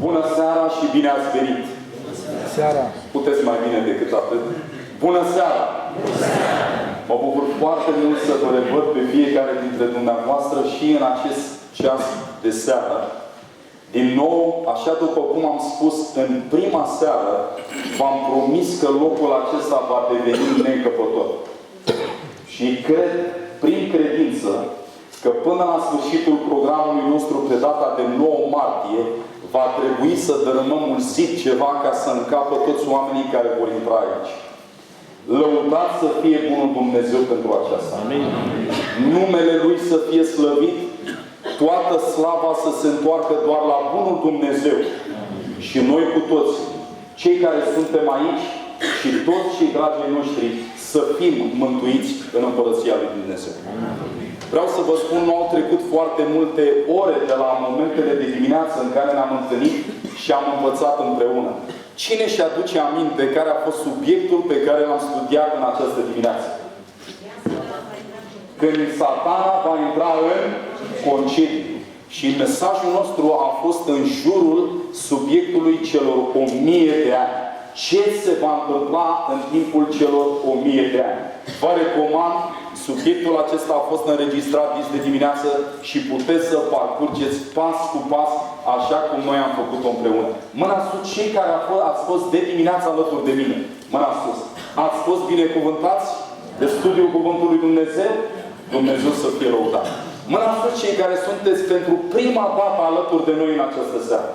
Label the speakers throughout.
Speaker 1: Bună seara și bine ați venit!
Speaker 2: Bună seara!
Speaker 1: Puteți mai bine decât atât. Bună seara!
Speaker 2: Bună seara!
Speaker 1: Mă bucur foarte mult să vă revăd pe fiecare dintre dumneavoastră și în acest ceas de seară. Din nou, așa după cum am spus în prima seară, v-am promis că locul acesta va deveni neîncăpător. Și cred, prin credință, că până la sfârșitul programului nostru pe data de 9 martie, va trebui să dărâmăm un zid ceva ca să încapă toți oamenii care vor intra aici. Lăudat să fie bunul Dumnezeu pentru aceasta.
Speaker 2: Amin.
Speaker 1: Numele Lui să fie slăvit, toată slava să se întoarcă doar la bunul Dumnezeu. Și noi cu toți, cei care suntem aici și toți cei dragii noștri, să fim mântuiți în Împărăția Lui Dumnezeu. Vreau să vă spun, nu au trecut foarte multe ore de la momentele de dimineață în care ne-am întâlnit și am învățat împreună. Cine își aduce aminte care a fost subiectul pe care l-am studiat în această dimineață? Când Satana va intra în concediu. Și mesajul nostru a fost în jurul subiectului celor 1000 de ani. Ce se va întâmpla în timpul celor 1000 de ani? Vă recomand, subiectul acesta a fost înregistrat de dimineață și puteți să parcurgeți pas cu pas, așa cum noi am făcut-o împreună. Mâna sus, cei care ați fost de dimineață alături de mine. Mâna sus. Ați fost binecuvântați de studiul Cuvântului Dumnezeu? Dumnezeu să fie lăudat. Mâna sus, cei care sunteți pentru prima dată alături de noi în această seară.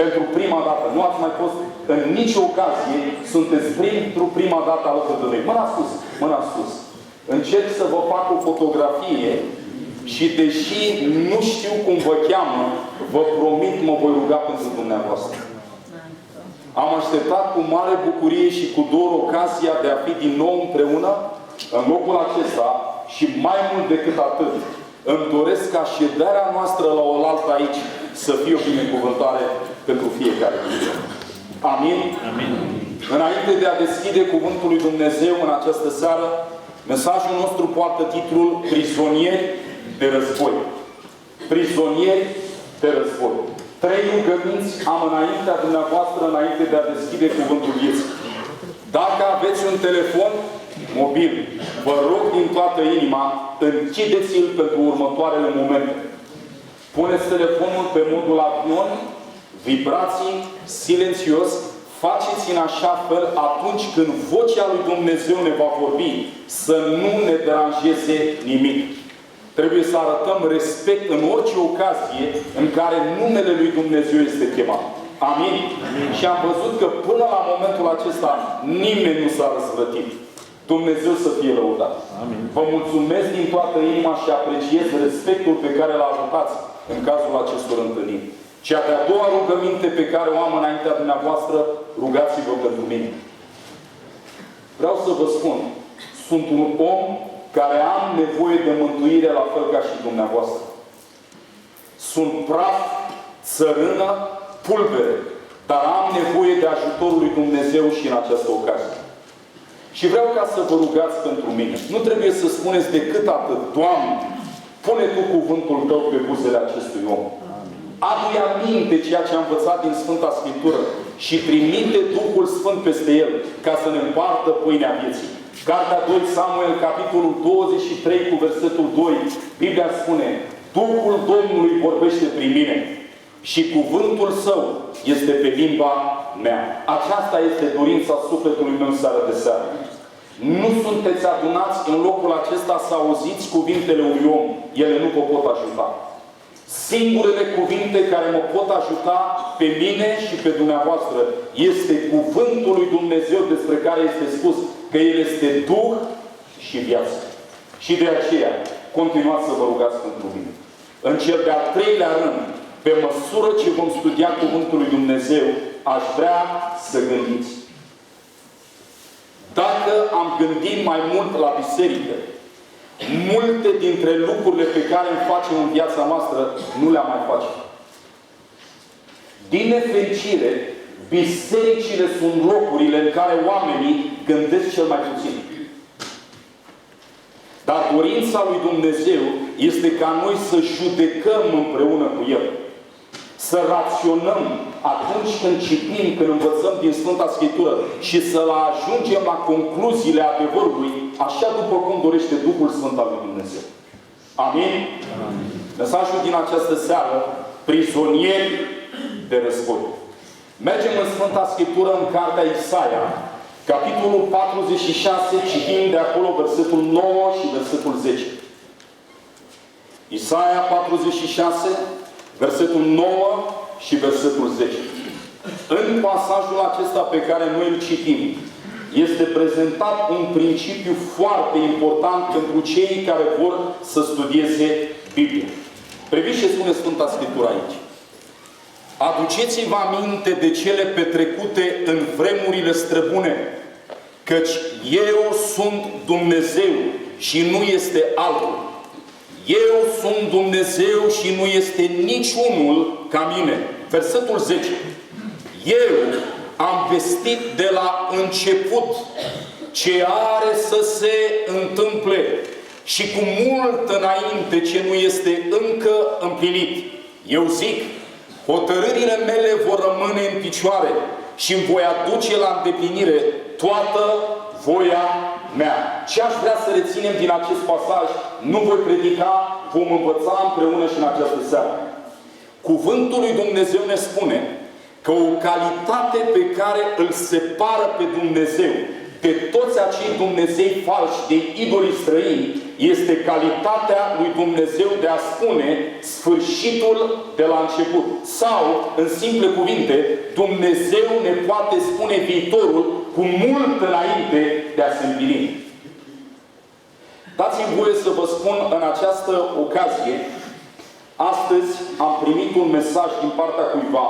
Speaker 1: Pentru prima dată. Nu ați mai fost în nicio ocazie, sunteți pentru prima dată alături de noi. Mâna sus, mâna sus. Încerc să vă fac o fotografie și deși nu știu cum vă cheamă, vă promit, mă voi ruga pentru dumneavoastră. Am așteptat cu mare bucurie și cu dor ocazia de a fi din nou împreună în locul acesta și mai mult decât atât, îmi doresc ca șederea noastră la oaltă aici să fie o binecuvântare pentru fiecare dintre noi. Amin? Amin. Înainte de a deschide Cuvântul lui Dumnezeu în această seară, mesajul nostru poartă titlul Prizonieri de război. Prizonieri de război. 3 rugăminți am înaintea dumneavoastră, înainte de a deschide Cuvântul vieții. Dacă aveți un telefon mobil, vă rog din toată inima, închideți-l pentru următoarele momente. Puneți telefonul pe modul avion, vibrații, silențios, faceți în așa fel atunci când vocea lui Dumnezeu ne va vorbi, să nu ne deranjeze nimic. Trebuie să arătăm respect în orice ocazie în care numele lui Dumnezeu este chemat. Amin? Amin. Și am văzut că până la momentul acesta nimeni nu s-a răzvrătit. Dumnezeu să fie lăudat. Amin. Vă mulțumesc din toată inima și apreciez respectul pe care l arătați în cazul acestor întâlniri. Cea de-a doua rugăminte pe care o am înaintea dumneavoastră, rugați-vă pentru mine. Vreau să vă spun, sunt un om care am nevoie de mântuire la fel ca și dumneavoastră. Sunt praf, țărână, pulbere, dar am nevoie de ajutorul lui Dumnezeu și în această ocazie. Și vreau ca să vă rugați pentru mine. Nu trebuie să spuneți decât atât. Doamne, pune Tu cuvântul Tău pe buzele acestui om. Adu-i aminte ceea ce a învățat din Sfânta Scriptură și trimite Duhul Sfânt peste el ca să ne împartă pâinea vieții. Cartea 2 Samuel, capitolul 23 cu versetul 2, Biblia spune: Duhul Domnului vorbește prin mine și cuvântul Său este pe limba mea. Aceasta este dorința sufletului meu seară de seară. Nu sunteți adunați în locul acesta să auziți cuvintele unui om. Ele nu vă pot ajuta. Singurele cuvinte care mă pot ajuta pe mine și pe dumneavoastră este cuvântul lui Dumnezeu despre care este spus că El este Duh și viață. Și de aceea, continuați să vă rugați pentru mine. În cel de-al 3-lea rând, pe măsură ce vom studia cuvântul lui Dumnezeu, aș vrea să gândiți. Dacă am gândit mai mult la biserică, multe dintre lucrurile pe care le facem în viața noastră, nu le-am mai face. Din nefericire, bisericile sunt locurile în care oamenii gândesc cel mai puțin. Dar dorința lui Dumnezeu este ca noi să judecăm împreună cu El. să raționăm atunci când citim, când învățăm din Sfânta Scriptură și să ajungem la concluziile adevărului, așa după cum dorește Duhul Sfânt al lui Dumnezeu. Amin? Amin. Mesajul din această seară, prizonieri de război. Mergem în Sfânta Scriptură, în Cartea Isaia, capitolul 46, citim de acolo versetul 9 și versetul 10. Isaia 46, versetul 9 și versetul 10. În pasajul acesta pe care noi îl citim, este prezentat un principiu foarte important pentru cei care vor să studieze Biblia. Priviți ce spune Sfânta Scriptură aici. Aduceți-vă aminte de cele petrecute în vremurile străbune, căci eu sunt Dumnezeu și nu este altul. Eu sunt Dumnezeu și nu este niciunul ca mine. Versetul 10. Eu am vestit de la început ce are să se întâmple și cu mult înainte ce nu este încă împlinit. Eu zic, hotărârile mele vor rămâne în picioare și îmi voi aduce la îndeplinire toată voia mea. Ce aș vrea să reținem din acest pasaj, nu voi predica, vom învăța împreună și în această seară. Cuvântul lui Dumnezeu ne spune că o calitate pe care îl separă pe Dumnezeu de toți acei Dumnezei falși, de idoli străini, este calitatea lui Dumnezeu de a spune sfârșitul de la început. Sau, în simple cuvinte, Dumnezeu ne poate spune viitorul cu mult înainte de a se împlini. Dați-mi voie să vă spun în această ocazie, astăzi am primit un mesaj din partea cuiva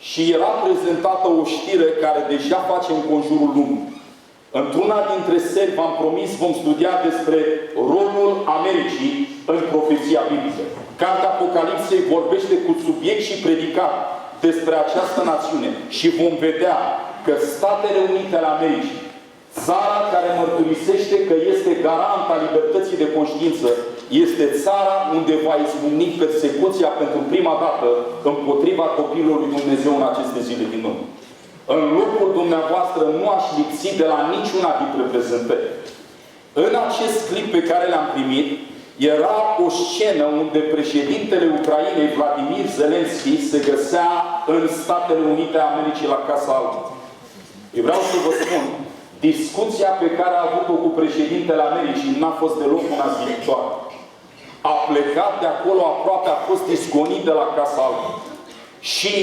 Speaker 1: și era prezentată o știre care deja face înconjurul lumii. Într-una dintre seri, v-am promis, vom studia despre rolul Americii în profeția biblică. Cartea Apocalipsei vorbește cu subiect și predicat despre această națiune și vom vedea că Statele Unite ale Americii, țara care mărturisește că este garant a libertății de conștiință, este țara unde va izbucni persecuția pentru prima dată împotriva copiilor lui Dumnezeu în aceste zile din urmă. În locul dumneavoastră nu aș lipsi de la niciuna dintre prezentări. În acest clip pe care l-am primit, era o scenă unde președintele Ucrainei, Vladimir Zelenski, se găsea în Statele Unite ale Americii la Casa Albă. Eu vreau să vă spun, discuția pe care a avut-o cu președintele Americii n-a fost deloc una zilitoare. A plecat de acolo, aproape a fost izgonit de la Casa Albă. Și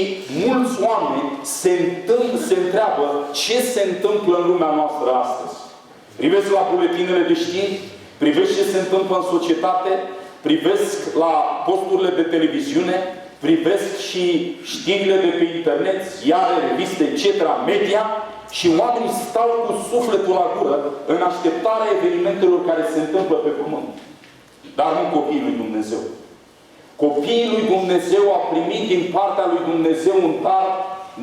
Speaker 1: mulți oameni se întreabă ce se întâmplă în lumea noastră astăzi. Privesc la buletinele de știri, privesc ce se întâmplă în societate, privesc la posturile de televiziune, privesc și știrile de pe internet, ziare, reviste, etc., media, și oamenii stau cu sufletul la gură în așteptarea evenimentelor care se întâmplă pe pământ. Dar nu copiii lui Dumnezeu. Copiii lui Dumnezeu au primit din partea lui Dumnezeu un dar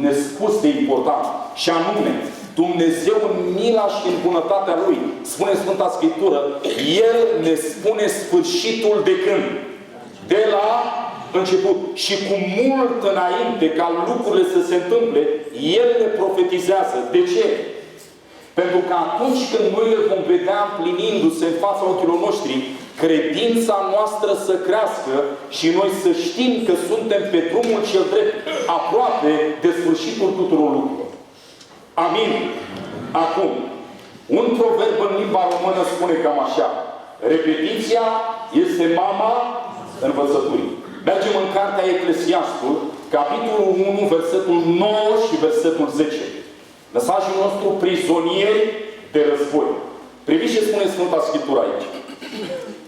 Speaker 1: nespus de important. Și anume, Dumnezeu în mila și în bunătatea Lui, spune Sfânta Scriptură, El ne spune sfârșitul de când? De la început. Și cu mult înainte ca lucrurile să se întâmple, El ne profetizează. De ce? Pentru că atunci când noi le vom vedea împlinindu-se în fața ochilor noștri, credința noastră să crească și noi să știm că suntem pe drumul cel drept, aproape de sfârșitul tuturor lucrurilor. Amin. Acum, un proverb în limba română spune cam așa: repetiția este mama învățăturii. Mergem în cartea Eclesiastul, capitolul 1, versetul 9 și versetul 10. Mesajul nostru, prizonieri de război. Priviți ce spune Sfânta Scriptură aici.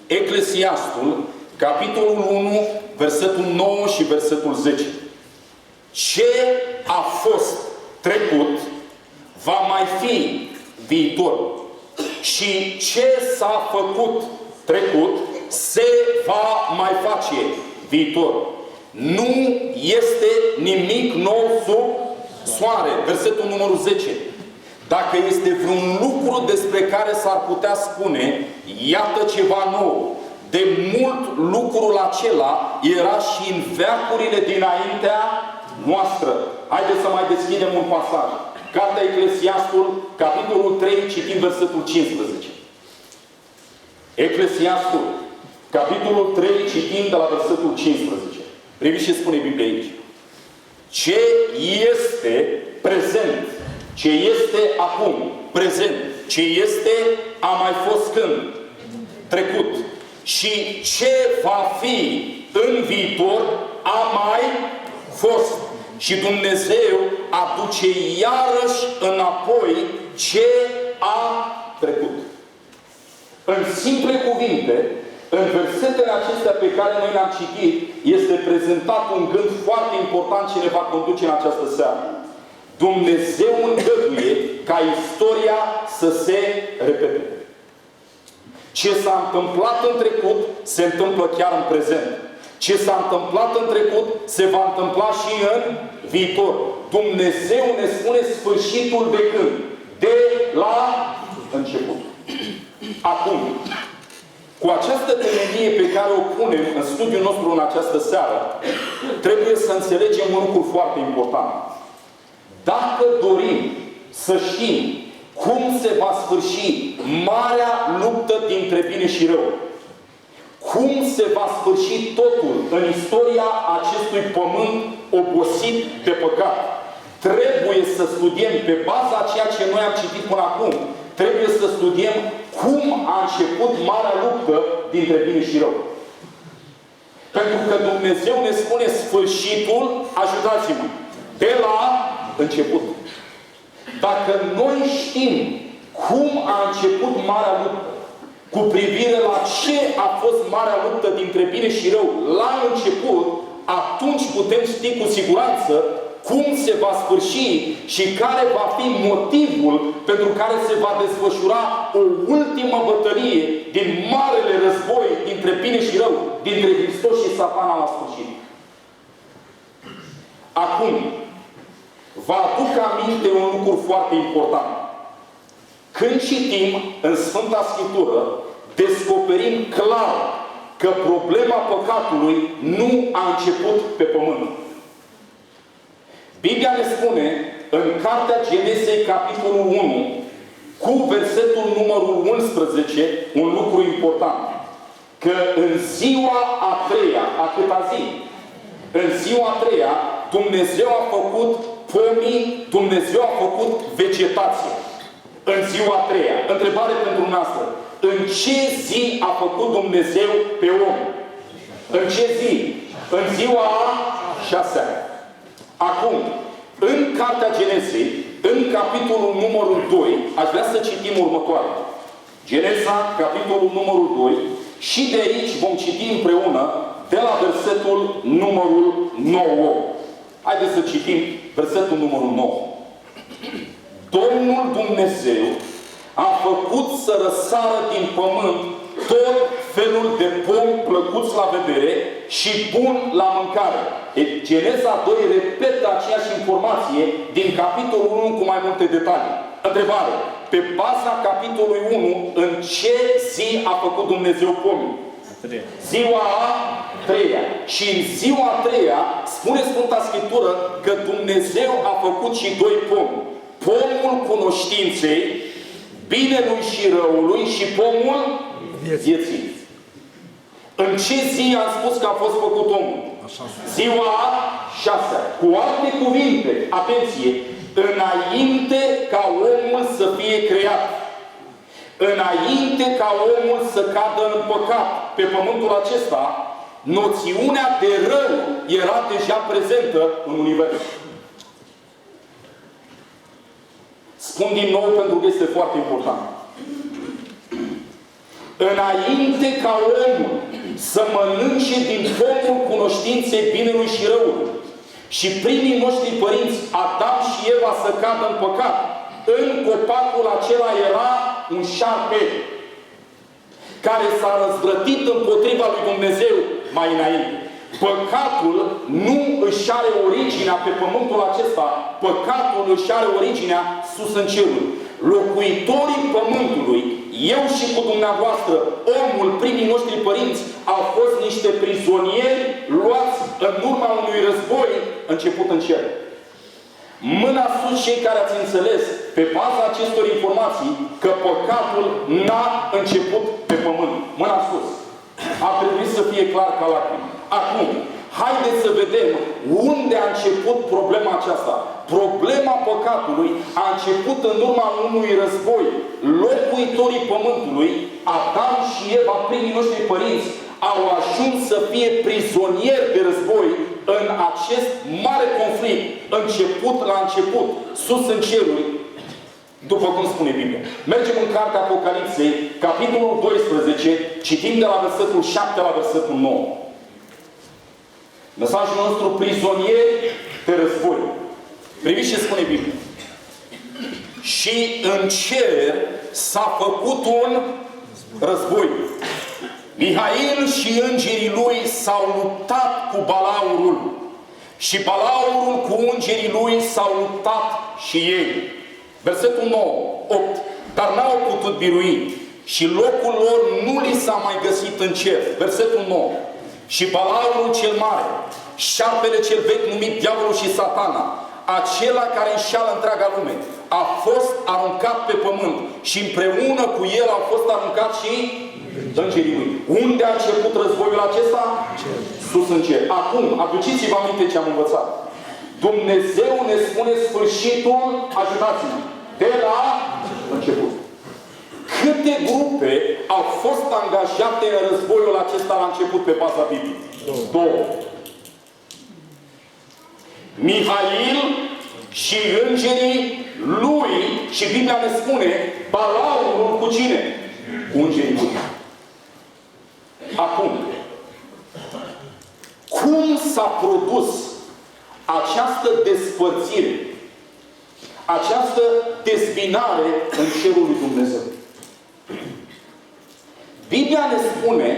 Speaker 1: Eclesiastul, capitolul 1, versetul 9 și versetul 10. Ce a fost trecut, va mai fi viitor. Și ce s-a făcut trecut, se va mai face viitor. Nu este nimic nou sub soare. Versetul numărul 10. Dacă este vreun lucru despre care s-ar putea spune, iată ceva nou, De mult lucrul acela era și în veacurile dinaintea noastră. Haideți să mai deschidem un pasaj. Cartea Eclesiastul, capitolul 3, citim versetul 15. Eclesiastul, capitolul 3, citim de la versetul 15. Priviți ce spune Biblia aici. Ce este prezent, ce este acum, prezent, ce este, a mai fost când, trecut. Și ce va fi în viitor, a mai fost. Și Dumnezeu aduce iarăși înapoi ce a trecut. În simple cuvinte, în versetele acestea pe care noi le-am citit, este prezentat un gând foarte important ce ne va conduce în această seară. Dumnezeu îngăduie ca istoria să se repete. Ce s-a întâmplat în trecut, se întâmplă chiar în prezent. Ce s-a întâmplat în trecut, se va întâmpla și în viitor. Dumnezeu ne spune sfârșitul de când? De la început. Acum, cu această temelie pe care o punem în studiul nostru în această seară, trebuie să înțelegem un lucru foarte important. Dacă dorim să știm cum se va sfârși marea luptă dintre bine și rău, cum se va sfârși totul în istoria acestui pământ obosit de păcat, trebuie să studiem pe baza a ceea ce noi am citit până acum. Trebuie să studiem cum a început marea luptă dintre bine și rău. Pentru că Dumnezeu ne spune sfârșitul, ajutați-mă, de la început. Dacă noi știm cum a început marea luptă, cu privire la ce a fost marea luptă dintre bine și rău la început, atunci putem ști cu siguranță cum se va sfârși și care va fi motivul pentru care se va desfășura o ultimă bătălie din marele război dintre bine și rău, dintre Hristos și Satana la sfârșit. Acum, vă aduc aminte un lucru foarte important. Când citim în Sfânta Scriptură, descoperim clar că problema păcatului nu a început pe pământ. Biblia ne spune în Cartea Genesei, capitolul 1, cu versetul numărul 11, un lucru important. Că în ziua a treia, a câta zi? În ziua a treia, Dumnezeu a făcut pomii, Dumnezeu a făcut vegetație. În ziua a treia. Întrebare pentru noastră. În ce zi a făcut Dumnezeu pe om? În ce zi? În ziua a șasea. Acum, în Cartea Genesei, în capitolul numărul 2, aș vrea să citim următoare. Genesa, capitolul numărul 2, și de aici vom citi împreună de la versetul numărul 9. Haideți să citim versetul numărul 9. Domnul Dumnezeu a făcut să răsară din pământ tot felul de pomi plăcuți la vedere și bun la mâncare. Genesa 2 repetă aceeași informație din capitolul 1 cu mai multe detalii. Întrebare. Pe baza capitolului 1, în ce zi a făcut Dumnezeu pomii? Ziua a treia. Și în ziua a treia spune Sfânta Scriptură că Dumnezeu a făcut și doi pomi. Pomul cunoștinței, binelui și răului și pomul vieții. În ce zi am spus că a fost făcut omul? Ziua a șasea. Cu alte cuvinte, atenție, înainte ca omul să fie creat, înainte ca omul să cadă în păcat pe pământul acesta, noțiunea de rău era deja prezentă în univers. Spun din nou pentru că este foarte important. Înainte ca omul să mănânce din pomul cunoștinței binelui și răului și primii noștri părinți, Adam și Eva, să cadă în păcat, în copacul acela era un șarpe care s-a răzvrătit împotriva lui Dumnezeu mai înainte. Păcatul nu își are originea pe pământul acesta, păcatul își are originea sus în cerul. Locuitorii pământului eu și cu dumneavoastră, omul, primii noștri părinți, au fost niște prizonieri luați în urma unui război început în cer. Mâna sus cei care ați înțeles, pe baza acestor informații, că păcatul n-a început pe pământ. Mâna sus. A trebuit să fie clar ca lacrimi. Acum, haideți să vedem unde a început problema aceasta. Problema păcatului a început în urma unui război. Locuitorii pământului, Adam și Eva, primii noștri părinți, au ajuns să fie prizonieri de război în acest mare conflict, la început, sus în ceruri, după cum spune Biblia. Mergem în Cartea Apocalipsei, capitolul 12, citim de la versetul 7 la versetul 9. Mesajul nostru, prizonieri de război. Priviți ce spune Biblia. Și în cer s-a făcut un război. Mihail și îngerii lui s-au luptat cu balaurul. Și balaurul cu îngerii lui s-au luptat și ei. Versetul 9, 8. Dar n-au putut birui. Și locul lor nu li s-a mai găsit în cer. Versetul 9. Și balaurul cel mare, șarpele cel vechi numit diavolul și satana, acela care înșeală întreaga lume, a fost aruncat pe pământ și împreună cu el au fost aruncat și îngerii lui. Unde a început războiul acesta? Sus în cer. Acum, aduceți-vă aminte ce am învățat. Dumnezeu ne spune sfârșitul, ajutați-mă, de la început. Câte grupe au fost angajate în războiul acesta la început pe baza Bibliei? Două. Mihail și îngerii lui, și Biblia ne spune, balaurul cu cine? Cu îngerii lui. Acum, cum s-a produs această despărțire, această dezbinare în cerul lui Dumnezeu? Biblia ne spune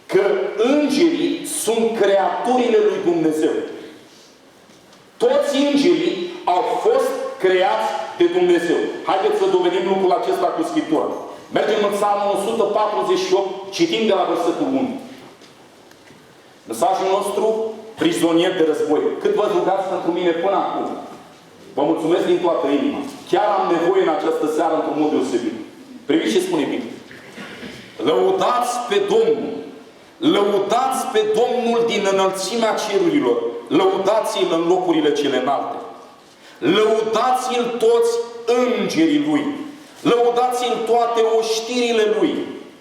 Speaker 1: că îngerii sunt creaturile lui Dumnezeu. Toți îngerii au fost creați de Dumnezeu. Haideți să dovedim lucrul acesta cu Scriptura. Mergem în Psalmul 148, citim de la versetul 1. Mesajul nostru, prizonier de război. Cât vă rugați pentru mine până acum? Vă mulțumesc din toată inima. Chiar am nevoie în această seară într-un mod deosebit. Priviți ce spune Biblia. Lăudați pe Domnul. Lăudați pe Domnul din înălțimea cerurilor. Lăudați-l în locurile cele înalte. Lăudați-l toți îngerii lui. Lăudați-l toate oștirile lui.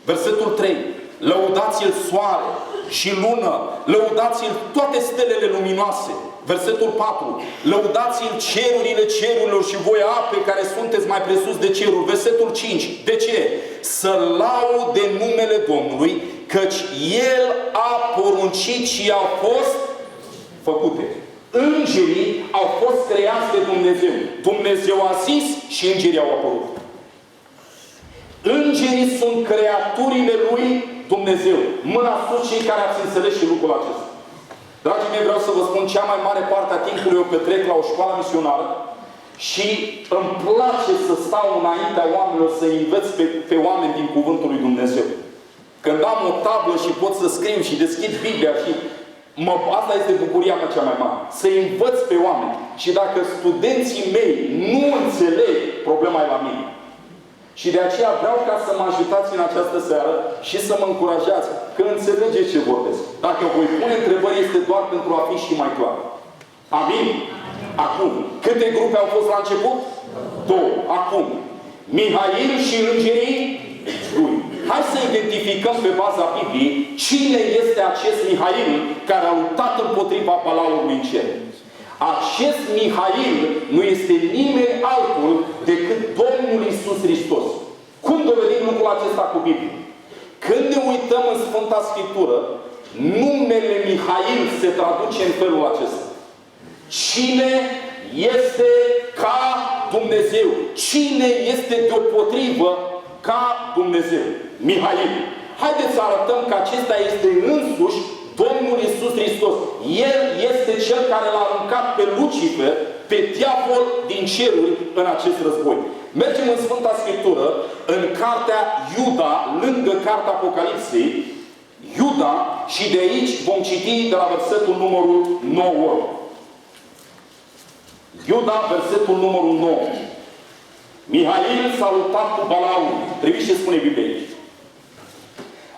Speaker 1: Versetul 3. Lăudați-l soare și lună. Lăudați-l toate stelele luminoase. Versetul 4. Lăudați-l cerurile cerurilor și voi ape care sunteți mai presus de ceruri. Versetul 5. De ce? Să laude numele Domnului, căci El a poruncit și au fost făcute. Îngerii au fost creați de Dumnezeu. Dumnezeu a zis și îngerii au apărut. Îngerii sunt creaturile lui Dumnezeu. Mâna sus cei care ați înțeles și lucrul acesta. Dragii mei, vreau să vă spun, cea mai mare parte a timpului o petrec la o școală misionară și îmi place să stau înaintea oamenilor, să învăț pe oameni din Cuvântul lui Dumnezeu. Când am o tablă și pot să scriu și deschid Biblia și asta este bucuria mea cea mai mare. Să învăț pe oameni. Și dacă studenții mei nu înțeleg, problema e la mine. Și de aceea vreau ca să mă ajutați în această seară și să mă încurajați că înțelegeți ce vorbesc. Dacă voi pune întrebări, este doar pentru a fi și mai clar. Amin? Acum, câte grupe au fost la început? Două. Acum, Mihail și îngerii lui. Hai să identificăm pe baza Bibliei cine este acest Mihail care a luptat împotriva balaurului în cer. Acest Mihail nu este nimeni altul decât Domnul Iisus Hristos. Cum dovedim lucrul acesta cu Biblia? Când ne uităm în Sfânta Scriptură, numele Mihail se traduce în felul acesta. Cine este ca Dumnezeu? Cine este deopotrivă ca Dumnezeu? Mihail. Haideți să arătăm că acesta este însuși Domnul Iisus Hristos. El este Cel care l-a aruncat pe Lucifer, pe diavol din ceruri, în acest război. Mergem în Sfânta Scriptură, în cartea Iuda, lângă cartea Apocalipsei, Iuda, și de aici vom citi de la versetul numărul 9. Iuda, versetul numărul 9. Mihail s-a luptat cu Balaul. Priviți ce spune Biblia aici.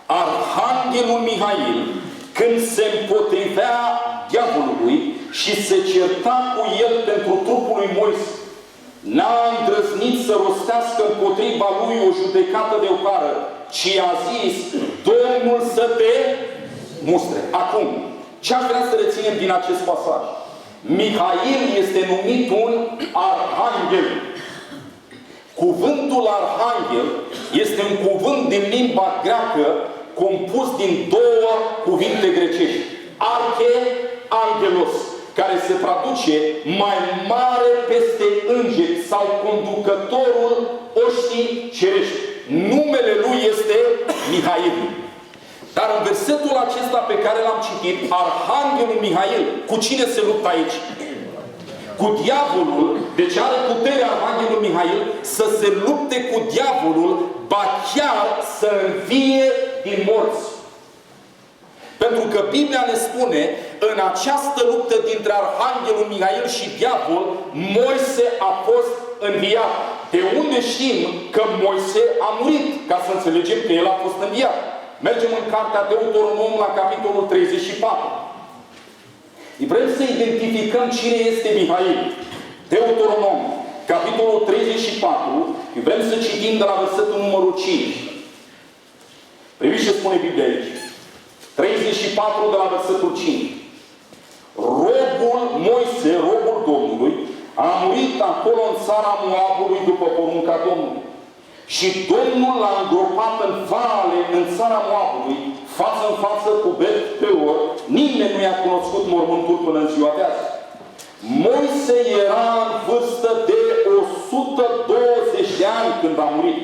Speaker 1: Arhanghelul Mihail, când se împotrivea diavolului și se certa cu el pentru trupul lui Moise, n-a îndrăznit să rostească împotriva lui o judecată de ocară, ci a zis: Domnul să te mustre. Acum, ce aș vrea să reținem din acest pasaj? Mihail este numit un arhanghel. Cuvântul arhanghel este un cuvânt din limba greacă compus din două cuvinte grecești. Arche, angelos, care se traduce mai mare peste îngeri sau conducătorul oștii cerești. Numele lui este Mihail. Dar în versetul acesta pe care l-am citit, arhanghelul Mihail, cu cine se luptă aici? Cu diavolul. Deci are puterea arhanghelul Mihail să se lupte cu diavolul, ba chiar să învie din morți. Pentru că Biblia ne spune, în această luptă dintre arhanghelul Mihail și diavol, Moise a fost înviat. De unde știm că Moise a murit? Ca să înțelegem că el a fost înviat. Mergem în cartea Deuteronom la capitolul 34. Vrem să identificăm cine este Mihail. Deuteronom, capitolul 34, vrem să citim de la versetul numărul 5. Priviți ce spune Biblia aici. 34 de la versetul 5. Robul Moise, robul Domnului, a murit acolo în țara Moabului după porunca Domnului. Și Domnul l-a îngropat în vale, în țara Moabului, față în față cu Bet-peor. Nimeni nu i-a cunoscut mormântul până în ziua de azi. Moise era în vârstă de 120 de ani când a murit.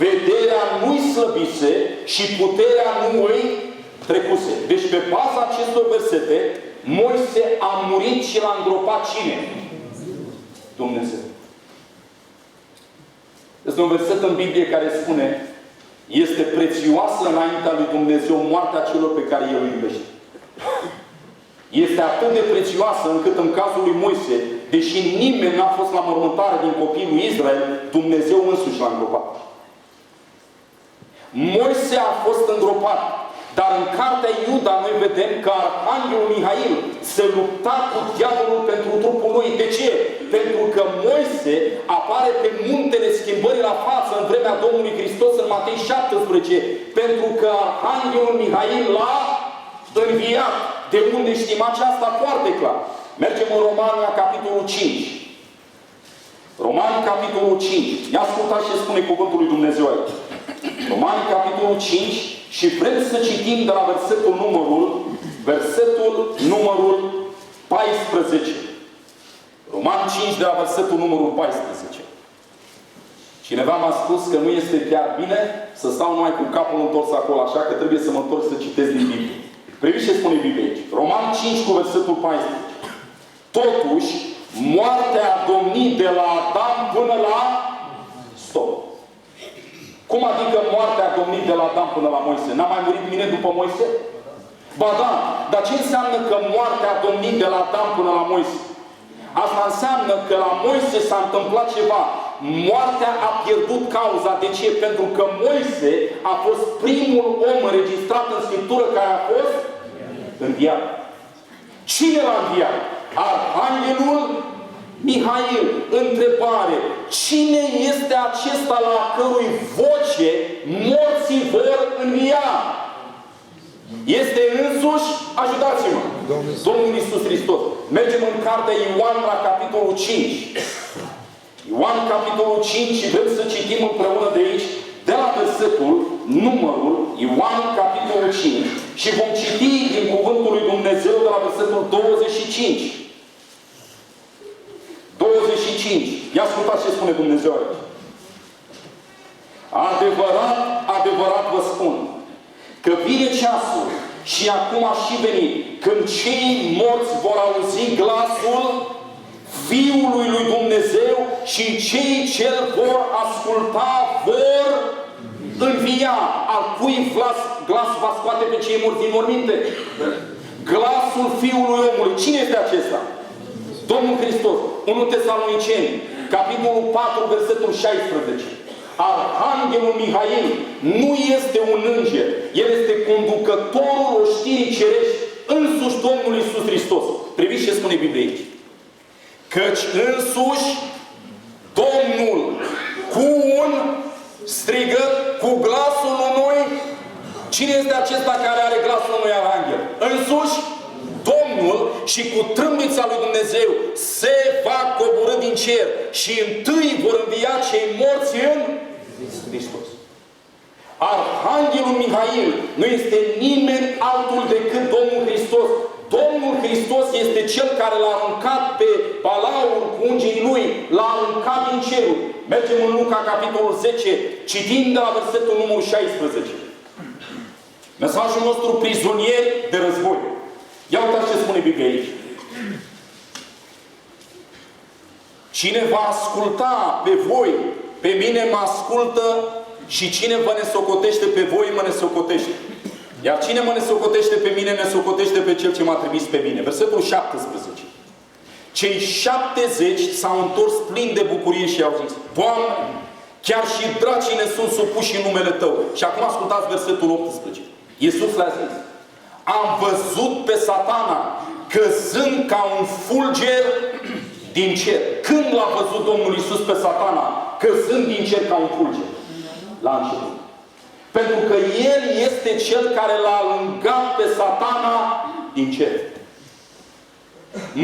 Speaker 1: Vederea nu-i slăbise și puterea nu îi trecuse. Deci pe baza acestor versete, Moise a murit și l-a îngropat cine? Dumnezeu. Este un verset în Biblie care spune: este prețioasă înaintea lui Dumnezeu moartea celor pe care El îi iubește. Este atât de prețioasă încât în cazul lui Moise, deși nimeni n-a fost la mormântare din copiii lui Israel, Dumnezeu însuși l-a îngropat. Moise a fost îngropat. Dar în cartea Iuda noi vedem că arhanghelul Mihail se lupta cu diavolul pentru trupul lui. De ce? Pentru că Moise apare pe muntele schimbării la față în vremea Domnului Hristos în Matei 17. Pentru că arhanghelul Mihail l-a înviat. De unde știm aceasta foarte clar? Mergem în Romani, capitolul 5. Romani, capitolul 5. Ia ascultați ce spune cuvântul lui Dumnezeu aici. Romani, capitolul 5, și vrem să citim de la versetul numărul 14. Romani 5, de la versetul numărul 14. Cineva m-a spus că nu este chiar bine să stau numai cu capul întors acolo, așa că trebuie să mă întorc să citesc din Biblie. Priviți ce spune Biblia aici. Romani 5 cu versetul 14. Totuși, moartea a domnit de la Adam până la stop. Cum adică moartea a domnit de la Adam până la Moise? N-a mai murit nimeni după Moise? Ba da, dar ce înseamnă că moartea a domnit de la Adam până la Moise? Asta înseamnă că la Moise s-a întâmplat ceva. Moartea a pierdut cauza. De ce? Pentru că Moise a fost primul om înregistrat în Scriptură care a fost înviat. Cine l-a înviat? Arhanghelul Mihail. Întrebare: cine este acesta la cărui voce morții vor învia? Este însuși, ajutați-mă, Domnul Iisus Hristos. Mergem în cartea Ioan la capitolul 5. Ioan capitolul 5 și vrem să citim împreună de aici, de la versetul numărul Ioan capitolul 5 și vom citi din cuvântul lui Dumnezeu de la versetul 25. 25. Ia ascultați ce spune Dumnezeu aici. Adevărat, adevărat vă spun că vine ceasul și acum a și venit când cei morți vor auzi glasul Fiului lui Dumnezeu și cei ce îl vor asculta vor al cui glas va scoate pe cei morți din morminte? Glasul Fiului Omului. Cine este acesta? Domnul Hristos. 1 Tesaloniceni, capitolul 4, versetul 16. Arhanghelul Mihail nu este un înger. El este conducătorul oștirii cerești, însuși Domnul Iisus Hristos. Priviți ce spune Biblia aici. Căci însuși Domnul cu un strigăt, cu glasul unui. Cine este acesta care are glasul unui arhanghel? Însuși Domnul, și cu trâmbița lui Dumnezeu se va coborî din cer și întâi vor învia cei morți în Hristos. Arhanghelul Mihail nu este nimeni altul decât Domnul Hristos. Domnul Hristos este Cel care l-a aruncat pe Balaur cu îngerii lui, l-a aruncat din cerul. Mergem în Luca, capitolul 10, citind de la versetul numărul 16. Mesajul nostru, prizonieri de război. Ia uitați ce spune Biblia aici. Cine va asculta pe voi, pe mine mă ascultă, și cine vă nesocotește pe voi, mă nesocotește. Iar cine mă nesocotește pe mine, nesocotește pe Cel ce m-a trimis pe mine. Versetul 17. Cei 70 s-au întors plini de bucurie și au zis: Doamne, chiar și dracii ne sunt supuși în numele Tău. Și acum ascultați versetul 18. Iisus le-a zis: am văzut pe Satana căzând ca un fulger din cer. Când l-a văzut Domnul Iisus pe Satana căzând din cer ca un fulger? La început. Pentru că El este Cel care l-a alungat pe Satana din cer.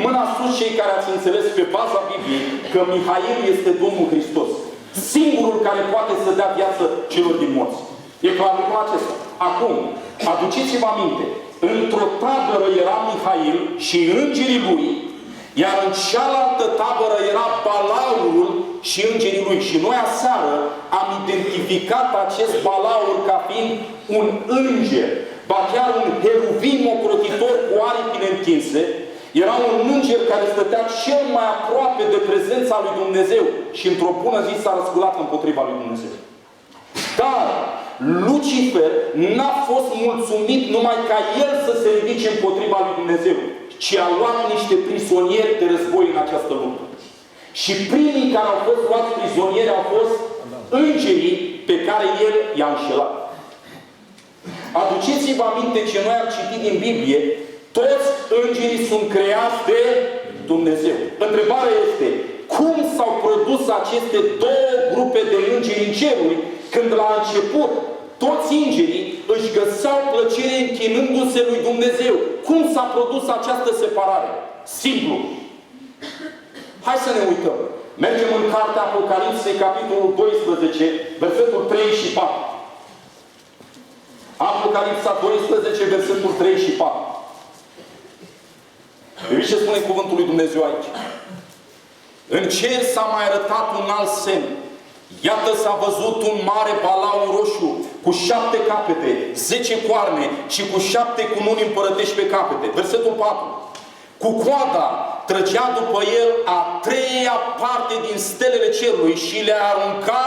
Speaker 1: Mâna sus cei care ați înțeles pe baza Bibliei că Mihail este Domnul Hristos. Singurul care poate să dea viață celor din morți. E clar lucrul acesta. Acum, aduceți-vă aminte. Într-o tabără era Mihail și îngerii lui, iar în cealaltă tabără era Balaurul și îngerii lui. Și noi aseară am identificat acest Balaur ca fiind un înger, ba chiar un heruvim ocrotitor cu aripile întinse. Era un înger care stătea cel mai aproape de prezența lui Dumnezeu și într-o bună zi s-a răsculat împotriva lui Dumnezeu. Dar Lucifer n-a fost mulțumit numai ca el să se ridice împotriva lui Dumnezeu, ci a luat niște prizonieri de război în această luptă. Și primii care au fost luați prizonieri au fost îngerii pe care el i-a înșelat. Aduceți-vă aminte ce noi am citit din Biblie: toți îngerii sunt creați de Dumnezeu. Întrebarea este: cum s-au produs aceste două grupe de îngeri în ceruri, când la început toți îngerii își găseau plăcere închinându-se lui Dumnezeu? Cum s-a produs această separare? Simplu. Hai să ne uităm. Mergem în cartea Apocalipsei, capitolul 12, versetul 3 și 4. Apocalipsa 12, versetul 3 și 4. Vedeți ce spune cuvântul lui Dumnezeu aici? În cer s-a mai arătat un alt semn. Iată s-a văzut un mare balaur roșu cu 7 capete, 10 coarne și cu 7 cununi împărătești pe capete. Versetul 4. Cu coada trăgea după el a treia parte din stelele cerului și le arunca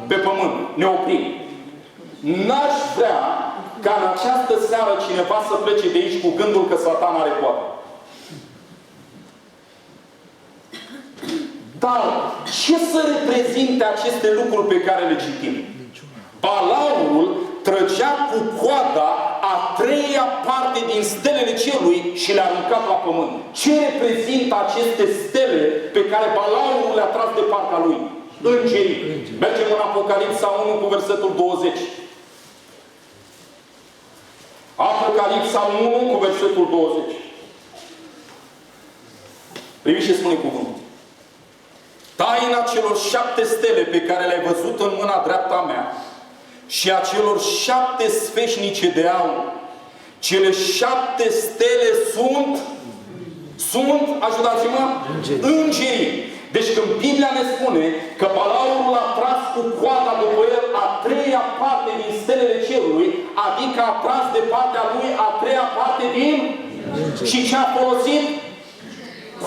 Speaker 1: pe pământ. Ne oprim. N-aș vrea ca în această seară cineva să plece de aici cu gândul că Satan are coadă. Dar ce să reprezinte aceste lucruri pe care le citim? Balaurul trăgea cu coada a treia parte din stelele cerului și le-a aruncat la pământ. Ce reprezintă aceste stele pe care Balaurul le-a tras de partea lui? Îngerii. Mergem în Apocalipsa 1 cu versetul 20. Apocalipsa 1 cu versetul 20. Priviți ce spune cuvântul. Taina celor 7 stele pe care le-ai văzut în mâna dreapta mea și a celor 7 sfeșnice de aur. Cele 7 stele sunt, ajutați-mă, îngerii. Deci când Biblia ne spune că Balaurul a tras cu coada după el a treia parte din stelele cerului, adică a tras de partea lui a treia parte din și ce a folosit?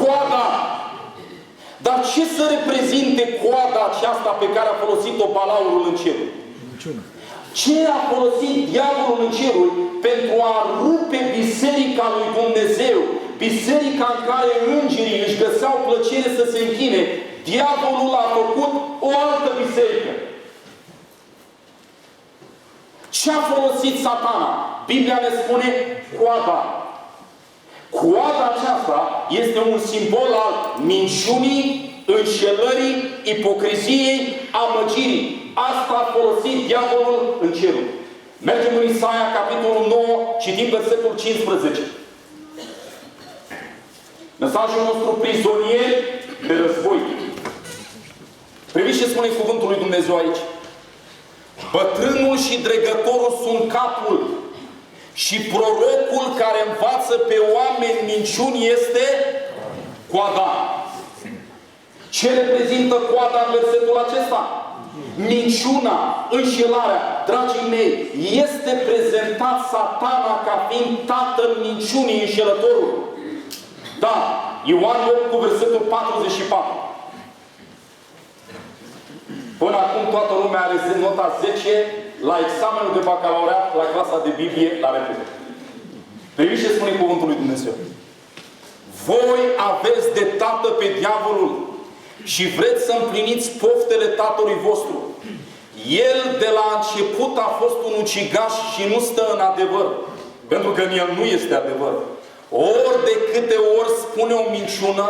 Speaker 1: Coada. Dar ce să reprezinte coada aceasta pe care a folosit-o Balaurul în cer? Ce a folosit diavolul în ceruri pentru a rupe biserica lui Dumnezeu, biserica în care îngerii își găseau plăcere să se închine, diavolul a făcut o altă biserică. Ce a folosit Satana? Biblia ne spune coada. Coada aceasta este un simbol al minciunii, înșelării, ipocriziei, amăgirii. Asta a folosit diavolul în cerul. Mergem în Isaia, capitolul 9, citim versetul 15. Mesajul nostru, prizonieri de război. Priviți ce spune cuvântul lui Dumnezeu aici. Bătrânul și dregătorul sunt capul și prorocul care învață pe oameni minciuni este coada. Ce reprezintă coada în versetul acesta? Minciuna, înșelarea. Dragii mei, este prezentat Satana ca fiind tatăl minciunii, înșelătorul. Da, Ioan 8 cu versetul 44. Până acum toată lumea are nota 10 la examenul de bacalaureat, la clasa de Biblie, la repede. Priviți ce spune cuvântul lui Dumnezeu. Voi aveți de tată pe diavolul și vreți să împliniți poftele tatălui vostru. El de la început a fost un ucigaș și nu stă în adevăr. Pentru că în el nu este adevăr. Ori de câte ori spune o minciună,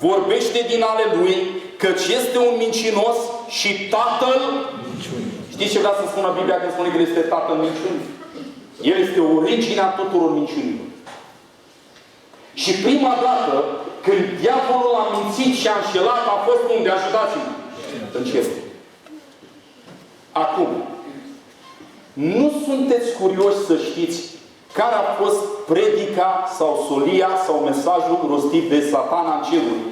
Speaker 1: vorbește din ale lui, căci este un mincinos și tatăl minciunii. Știți ce vrea să spună Biblia când spune că este tatăl minciunii? El este originea tuturor minciunilor. Și prima dată, când diavolul a mințit și a înșelat, a fost unde? Ajutați-mă! În cer. Acum, nu sunteți curioși să știți care a fost predica sau solia sau mesajul rostit de Satana în ceruri?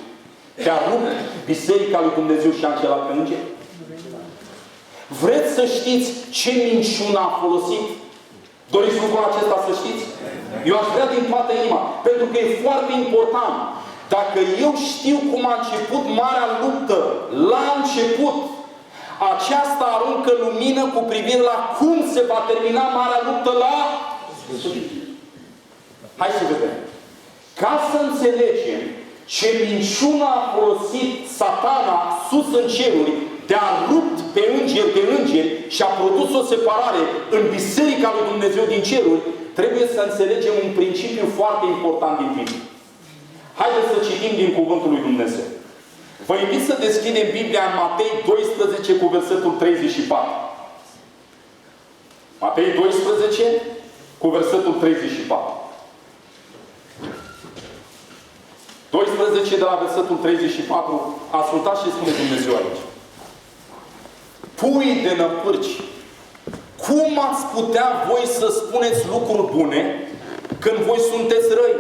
Speaker 1: Te-a rupt biserica lui Dumnezeu și a înșelat pe îngeri? Vreți să știți ce minciună a folosit? Doriți lucrul acesta să știți? Eu aș vrea din toată inima. Pentru că e foarte important. Dacă eu știu cum a început marea luptă la început, aceasta aruncă lumină cu privire la cum se va termina marea luptă la sfârșit. Hai să vedem. Ca să înțelegem ce minciună a folosit Satana sus în ceruri, de-a rupt pe îngeri și a produs o separare în Biserica lui Dumnezeu din ceruri, trebuie să înțelegem un principiu foarte important din Biblie. Haideți să citim din Cuvântul lui Dumnezeu. Vă invit să deschidem Biblia în Matei 12 cu versetul 34. Matei 12 cu versetul 34. 12 de la versetul 34. Ascultați ce spune Dumnezeu aici. Pui de năpârci, cum ați putea voi să spuneți lucruri bune când voi sunteți răi?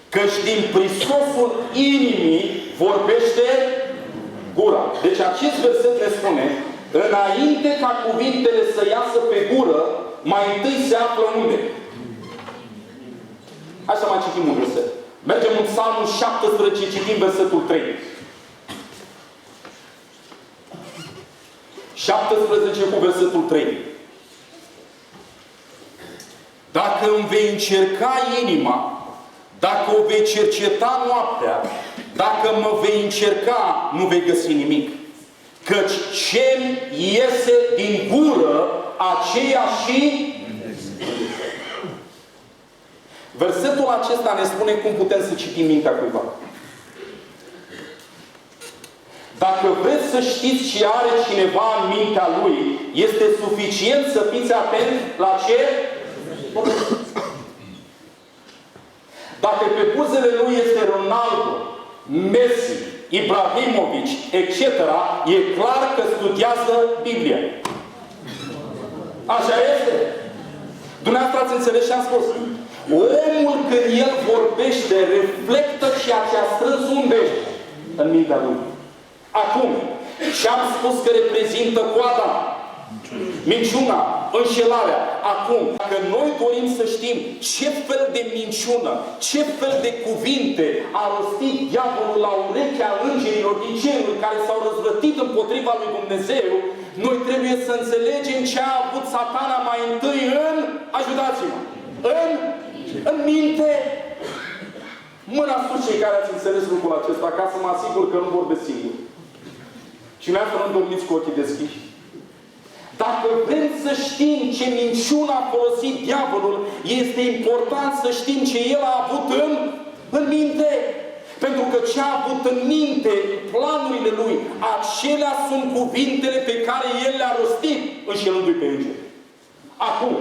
Speaker 1: Căci din prisosul inimii vorbește gura. Deci acest verset ne spune, înainte ca cuvintele să iasă pe gură, mai întâi se află unde? Hai să mai citim un verset. Mergem în Psalmul 17, citim versetul 3. 17 cu versetul 3. Dacă îmi vei încerca inima, dacă o vei cerceta noaptea, dacă mă vei încerca, nu vei găsi nimic. Căci ce-mi iese din gură, aceea și... Versetul acesta ne spune cum putem să citim mintea cuiva. Dacă vreți să știți ce are cineva în mintea lui, este suficient să fiți atenți la ce? Dacă pe buzele lui este Ronaldo, Messi, Ibrahimovic, etc., e clar că studiază Biblia. Așa este. Dumneavoastră ați înțeles ce am spus? Omul când el vorbește, reflectă ceea ce a strâns unde? În mintea lui. Acum, și-am spus că reprezintă coada, minciuna, înșelarea. Acum, dacă noi dorim să știm ce fel de minciună, ce fel de cuvinte a rostit diavolul la urechea îngerilor din ceruri care s-au răzvrătit împotriva lui Dumnezeu, Noi trebuie să înțelegem ce a avut Satana mai întâi ajutați-mă, în minte. Mâna sus cei care ați înțeles lucrul acesta, ca să mă asigur că nu vorbesc singur. Și mi-a să nu dormiți cu ochii deschiși. Dacă vrem să știm ce minciună a folosit diavolul, este important să știm ce el a avut în minte. Pentru că ce a avut în minte, planurile lui, acelea sunt cuvintele pe care el le-a rostit înșelându-i pe îngeri. Acum,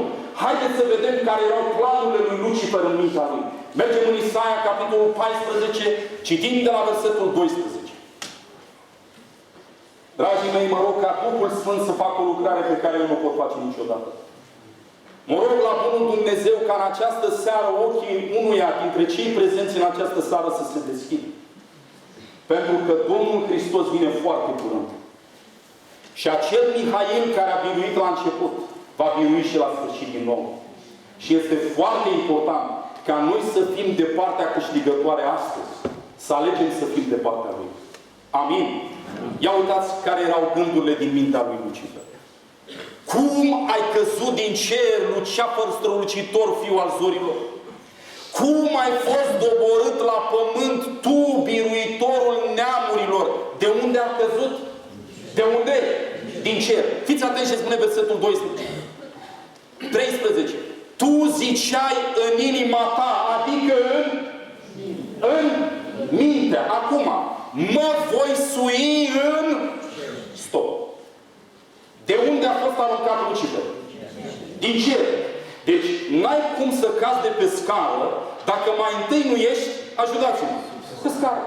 Speaker 1: haideți să vedem care erau planurile lui Lucifer în mintea lui. Mergem în Isaia, capitolul 14, citim de la versetul 12. Dragii mei, mă rog ca Duhul Sfânt să facă o lucrare pe care eu nu pot face niciodată. Mă rog la Bunul Dumnezeu ca în această seară ochii unuia dintre cei prezenți în această seară să se deschidă. Pentru că Domnul Hristos vine foarte curând. Și acel Mihail care a biruit la început, va birui și la sfârșit din nou. Și este foarte important ca noi să fim de partea câștigătoare astăzi. Să alegem să fim de partea Lui. Amin. Ia uitați care erau gândurile din mintea lui Lucifer. Cum ai căzut din cer, Luceafăr strălucitor, fiu al zorilor? Cum ai fost doborât la pământ, tu, biruitorul neamurilor? De unde a căzut? De unde? Din cer. Fiți atenți ce spune versetul 12. 13. Tu ziceai în inima ta, adică în minte. Acum, mă voi sui în... Stop. De unde a fost aruncat Lucifer? Din cer. Deci, n-ai cum să cazi de pe scară dacă mai întâi nu ești, ajutați-mă, pe scară.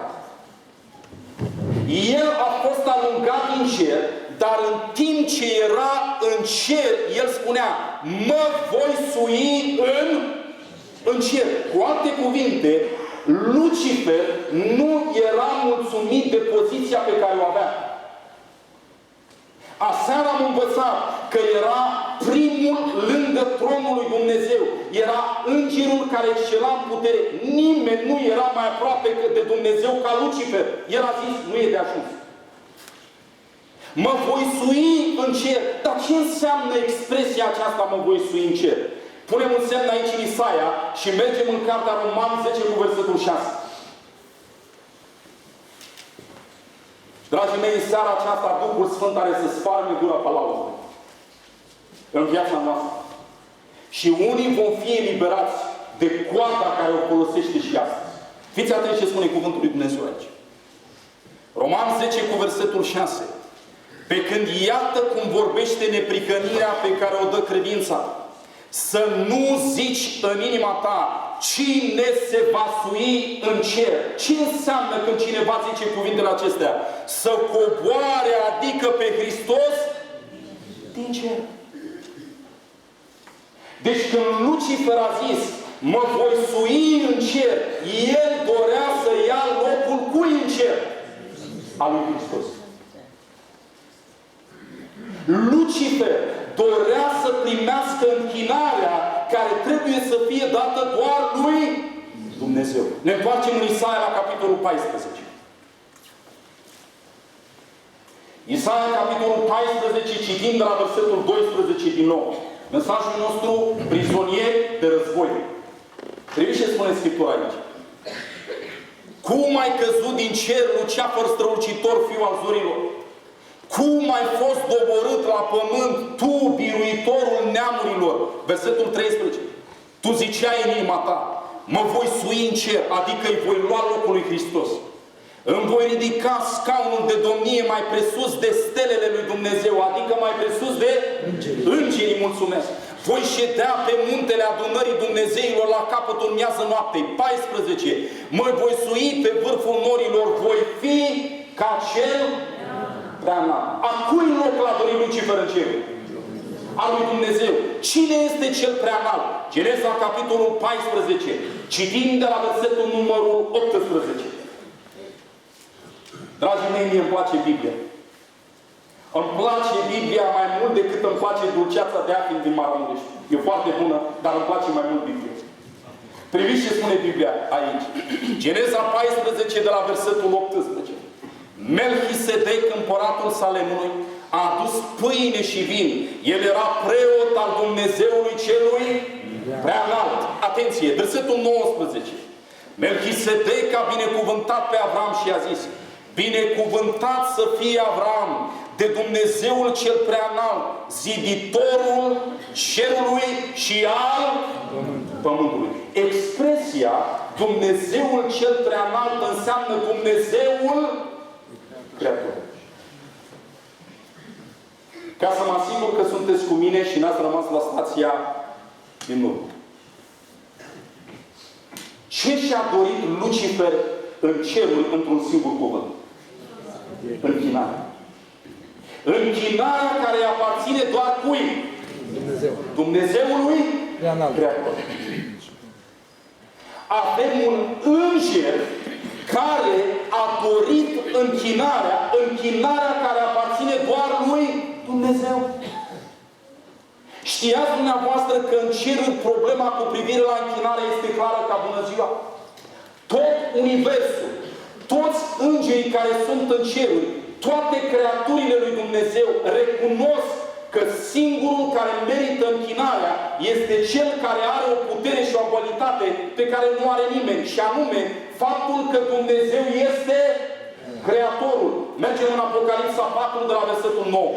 Speaker 1: El a fost aruncat din cer, dar în timp ce era în cer, el spunea, mă voi sui în cer. Cu alte cuvinte, Lucifer nu era mulțumit de poziția pe care o avea. Aseară am învățat că era primul lângă tronul lui Dumnezeu. Era îngerul care excela în putere. Nimeni nu era mai aproape de Dumnezeu ca Lucifer. El a zis, nu e de ajuns. Mă voi sui în cer. Dar ce înseamnă expresia aceasta, mă voi sui în cer? Punem un semn aici în Isaia și mergem în cartea Roman 10 cu versetul 6. Dragii mei, în seara aceasta Duhul Sfânt are să sfarme gura palaurului în viața noastră. Și unii vom fi eliberați de coada care o folosește și astăzi. Fiți atenți ce spune cuvântul lui Dumnezeu aici. Roman 10 cu versetul 6. Pe când iată cum vorbește neprihănirea pe care o dă credința, să nu zici în inima ta, cine se va sui în cer. Ce înseamnă când cineva zice cuvintele acestea? Să coboare, adică pe Hristos, din cer. Deci când Lucifer a zis, mă voi sui în cer, el dorea să ia locul cui în cer? Al lui Hristos. Lucifer dorea să primească închinarea care trebuie să fie dată doar lui Dumnezeu. Ne întoarcem în Isaia la capitolul 14. Isaia, capitolul 14, citim de la versetul 12 din nou. Mesajul nostru, prizonier de război. Trebuie să spune Scriptura aici. Cum ai căzut din cer, Luceafăr strălucitor, fiu al zorilor? Cum ai fost doborât la pământ, tu, biruitorul neamurilor? Versetul 13. Tu ziceai în inima ta, mă voi sui în cer, adică îi voi lua locul lui Hristos. Îmi voi ridica scaunul de domnie mai presus de stelele lui Dumnezeu, adică mai presus de îngerii, mulțumesc. Voi ședea pe muntele adunării Dumnezeilor la capătul miază noaptei. 14. Mă voi sui pe vârful norilor, voi fi ca cel prea înalt. A cui loc l-a dorit Lucifer în cer? Al lui Dumnezeu. Cine este cel prea înalt? Geneza, capitolul 14. Citim de la versetul numărul 18. Dragii mei, mie îmi place Biblia. Îmi place Biblia mai mult decât îmi place dulceața de afin din Maramureș. E foarte bună, dar îmi place mai mult Biblia. Priviți ce spune Biblia aici. Geneza 14 de la versetul 18. Melchisedec, împăratul Salemului, a adus pâine și vin. El era preot al Dumnezeului celui preanalt. Atenție, versetul 19. Melchisedec a binecuvântat pe Avram și a zis: binecuvântat să fie Avram de Dumnezeul cel preanalt, ziditorul cerului și al pământului. Expresia Dumnezeul cel preanalt înseamnă Dumnezeul Creator. Ca să mă asigur că sunteți cu mine și n-ați rămas la stația din urmă. Ce și-a dorit Lucifer în cerul într-un singur cuvânt? Închinare. Închinarea care aparține doar cui?
Speaker 2: Dumnezeu.
Speaker 1: Dumnezeului Creator. Avem un înger care a dorit închinarea care aparține doar lui Dumnezeu. Știați dumneavoastră că în cer problema cu privire la închinare este clară ca bună ziua? Tot universul, toți îngerii care sunt în ceruri, toate creaturile lui Dumnezeu recunosc că singurul care merită închinarea este cel care are o putere și o abilitate pe care nu are nimeni, și anume faptul că Dumnezeu este Creatorul. Mergem în Apocalipsa 4 de la versetul 9.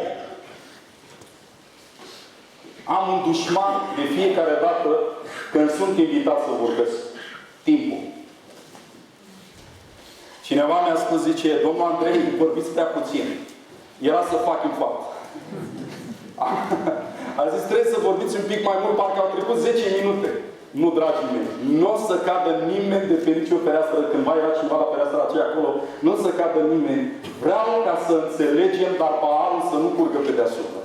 Speaker 1: Am un dușman de fiecare dată când sunt invitat să vorbesc. Timpul. Cineva mi-a spus, zice, domnul Andrei, vorbiți prea puțin. Era să fac în fapt. A zis, trebuie să vorbiți un pic mai mult, parcă au trecut 10 minute. Nu, dragii mei, nu o să cadă nimeni de pe nicio fereastră. Când mai era cineva la fereastra aceea acolo, nu o să cadă nimeni. Vreau ca să înțelegem, dar paharul să nu curgă pe deasupra.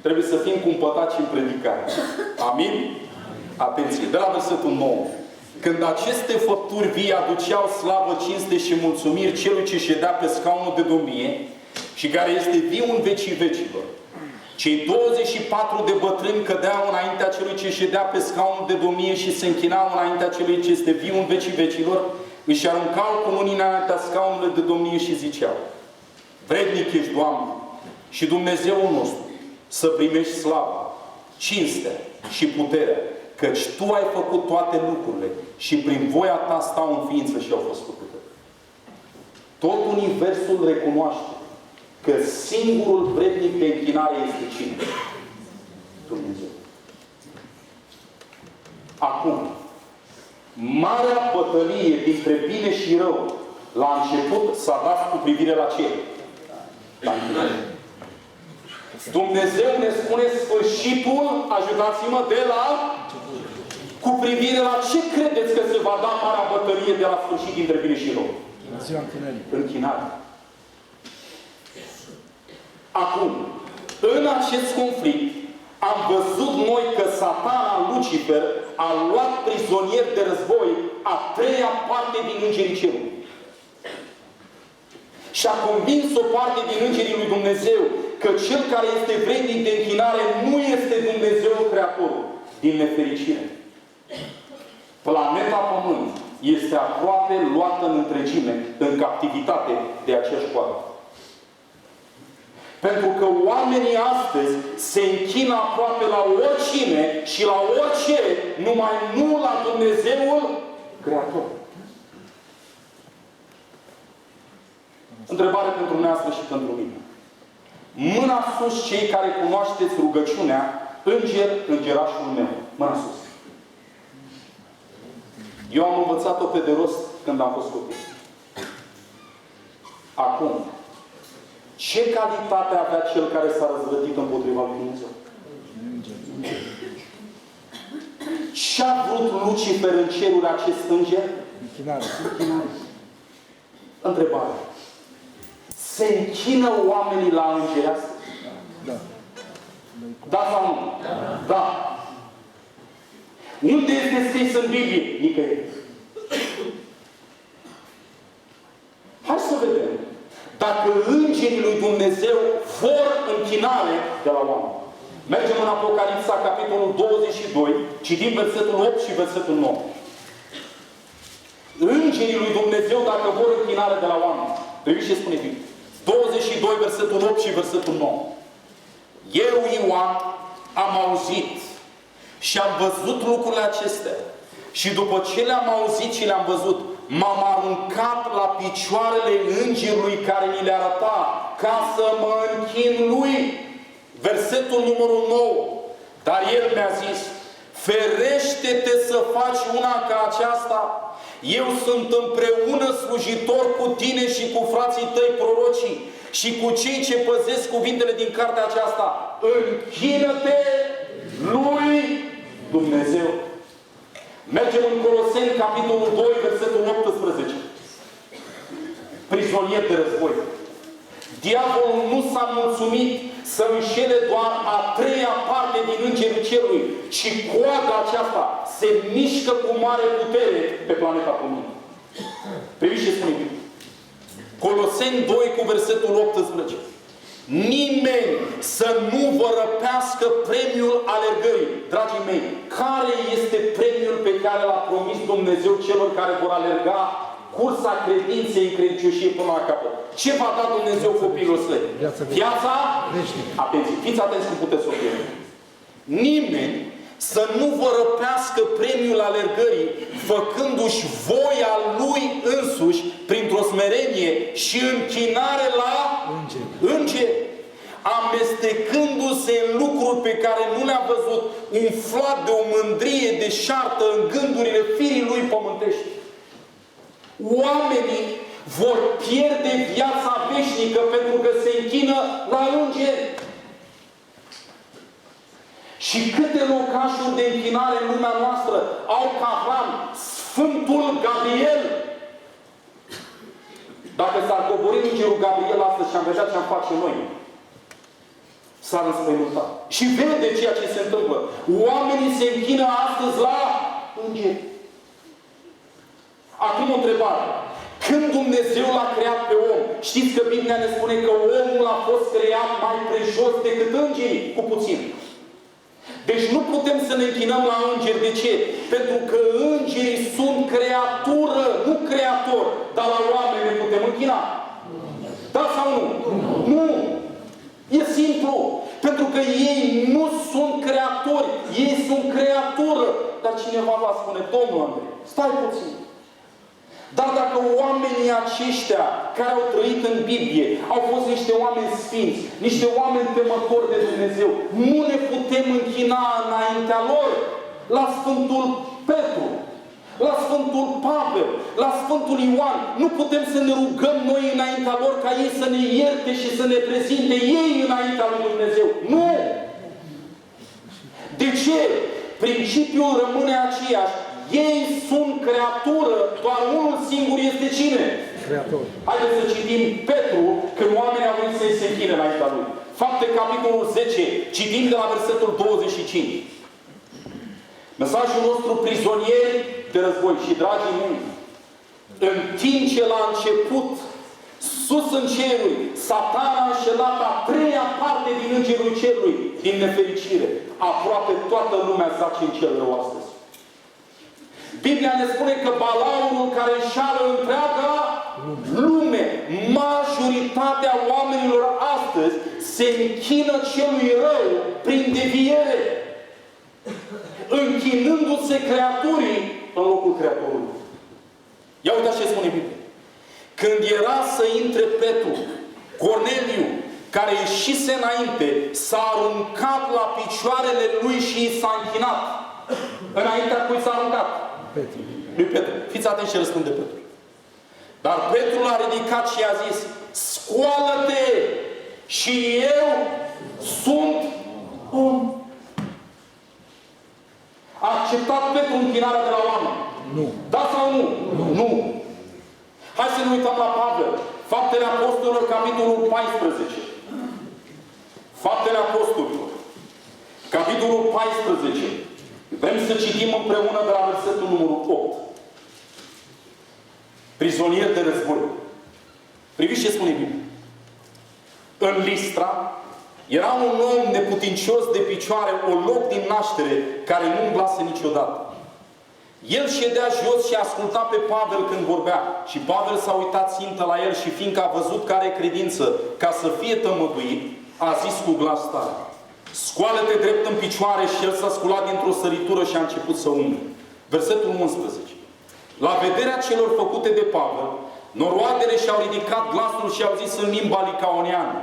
Speaker 1: Trebuie să fim cumpătați în predicare. Amin? Atenție, de la versetul 9. Când aceste făpturi vii aduceau slavă, cinste și mulțumiri celui ce ședea pe scaunul de domnie și care este viu în vecii vecilor. Cei 24 de bătrâni cădeau înaintea celui ce ședea pe scaunul de domnie și se închinau înaintea celui ce este viu în vecii vecilor, își aruncau cununii înaintea scaunului de domnie și ziceau: vrednic ești, Doamne, și Dumnezeul nostru, să primești slava, cinstea și puterea, căci Tu ai făcut toate lucrurile și prin voia Ta stau în ființă și au fost făcute. Tot universul recunoaște că singurul vrednic de închinare este cine? Dumnezeu. Acum, marea bătălie dintre bine și rău la început s-a dat cu privire la ce? La închinare. Dumnezeu ne spune sfârșitul, ajutați-mă, de la... Cu privire la ce credeți că se va da marea bătălie de la sfârșit dintre bine și rău? Închinare. Acum, în acest conflict, am văzut noi că Satana, Lucifer, a luat prizonier de război a treia parte din îngerii cerului. Și a convins o parte din îngerii lui Dumnezeu că cel care este vrednic de închinare nu este Dumnezeul Creatorul. Din nefericire, planeta Pământ este aproape luată în întregime, în captivitate de aceeași coadă. Pentru că oamenii astăzi se închină aproape la oricine și la orice, numai nu la Dumnezeul Creator. Întrebare pentru noastră și pentru mine. Mâna sus cei care cunoașteți rugăciunea, îngerașul meu. Mâna sus. Eu am învățat-o pe de rost când am fost copil. Acum, ce calitate avea cel care s-a răzvătit împotriva lui Dumnezeu? Ce-a vrut Lucifer în cerul acest înger?
Speaker 2: Închinare.
Speaker 1: Întrebare. Se închină oamenii la îngeri astăzi?
Speaker 2: Da.
Speaker 1: Da sau nu? Da. Unde este scris în Biblie? Nicăieri. Hai să vedem. Dacă îngerii lui Dumnezeu vor închinare de la oameni. Mergem în Apocalipsa, capitolul 22, citim versetul 8 și versetul 9. Îngerii lui Dumnezeu, dacă vor închinare de la oameni. Priviți ce spune Biblia. 22, versetul 8 și versetul 9. Eu, Ioan, am auzit și am văzut lucrurile acestea. Și după ce le-am auzit și le-am văzut, m-am aruncat la picioarele îngerului care mi le arăta, ca să mă închin lui. Versetul numărul 9. Dar el mi-a zis, ferește-te să faci una ca aceasta. Eu sunt împreună slujitor cu tine și cu frații tăi prorocii și cu cei ce păzesc cuvintele din cartea aceasta. Închină-te lui Dumnezeu. Mergem în Coloseni, capitolul 2, versetul 18. Prizonier de război. Diavolul nu s-a mulțumit să înșele doar a treia parte din îngerul cerului, ci coada aceasta se mișcă cu mare putere pe planeta Pământ. Priviți ce spune Biblia. Coloseni 2 cu versetul 18. Nimeni să nu vă răpească premiul alergării. Dragii mei, care este premiul pe care l-a promis Dumnezeu celor care vor alerga cursa credinței în credincioșie până la capăt? Ce va da Dumnezeu copiilor săi? Viața? Atenție, fiți atenți cum puteți să o pierde. Nimeni să nu vă răpească premiul alergării, făcându-și voia lui însuși printr-o smerenie și închinare la îngeri, amestecându-se în lucruri pe care nu le-a văzut, umflat de o mândrie deșartă în gândurile firii lui pământești. Oamenii vor pierde viața veșnică pentru că se închină la îngeri. Și câte locașuri de închinare în lumea noastră au ca hram Sfântul Gabriel? Dacă s-ar cobori îngerul Gabriel astăzi și am vedea ce am face noi, s-ar înspăimânta. Și vede ceea ce se întâmplă. Oamenii se închină astăzi la îngeri. Acum o întrebare. Când Dumnezeu l-a creat pe om, știți că Biblia ne spune că omul a fost creat mai prejos decât îngerii, cu puțin. Deci nu putem să ne închinăm la îngeri. De ce? Pentru că îngerii sunt creatură, nu creator. Dar la oameni ne putem închina. Da sau nu? Nu! E simplu. Pentru că ei nu sunt creatori. Ei sunt creatură. Dar cineva va spune, Domnul Andrei, stai puțin. Dar dacă oamenii aceștia care au trăit în Biblie au fost niște oameni sfinți, niște oameni temători de Dumnezeu, nu ne putem închina înaintea lor la Sfântul Petru, la Sfântul Pavel, la Sfântul Ioan. Nu putem să ne rugăm noi înaintea lor ca ei să ne ierte și să ne prezinte ei înaintea lui Dumnezeu. Nu! De ce? Principiul rămâne aceeași. Ei sunt creatură, doar unul singur este cine? Creator. Haideți să citim Petru, când oamenii au venit să-i se închine înaintea lui. Fapte, capitolul 10, citim de la versetul 25. Mesajul nostru, prizonieri de război. Și, dragii mei, în timp ce la început, sus în ceruri, Satan a înșelat a treia parte din îngerul cerului, din nefericire. Aproape toată lumea zace în cel rău astăzi. Biblia ne spune că balaurul care înșală întreaga lume, majoritatea oamenilor astăzi se închină celui rău prin deviere, închinându-se creaturii în locul Creatorului. Ia uitați ce spune Biblia. Când era să intre Petru, Corneliu, care ieșise înainte, s-a aruncat la picioarele lui și i s-a închinat. Înaintea cui s-a aruncat? Petru. Lui Petru. Fiți atenți ce răspunde Petru. Dar Petru l-a ridicat și i-a zis, scoală-te și eu sunt om. A acceptat Petru închinarea de la oameni? Nu. Da sau nu? Nu. Hai să ne uităm la Pavel. Faptele Apostolilor, capitolul 14. Faptele Apostolilor, capitolul 14. Vrem să citim împreună de la versetul numărul 8. Prizonier de război. Priviți ce spune Biblia. În Listra era un om neputincios de picioare, o loc din naștere, care nu umblase niciodată. El ședea jos și asculta pe Pavel când vorbea. Și Pavel s-a uitat țintă la el și fiindcă a văzut că are credință ca să fie tămăduit, a zis cu glas tare: scoală-te drept în picioare. Și el s-a sculat dintr-o săritură și a început să umble. Versetul 11. La vederea celor făcute de Pavel, noroadele și-au ridicat glasul și au zis în limba licaoneană: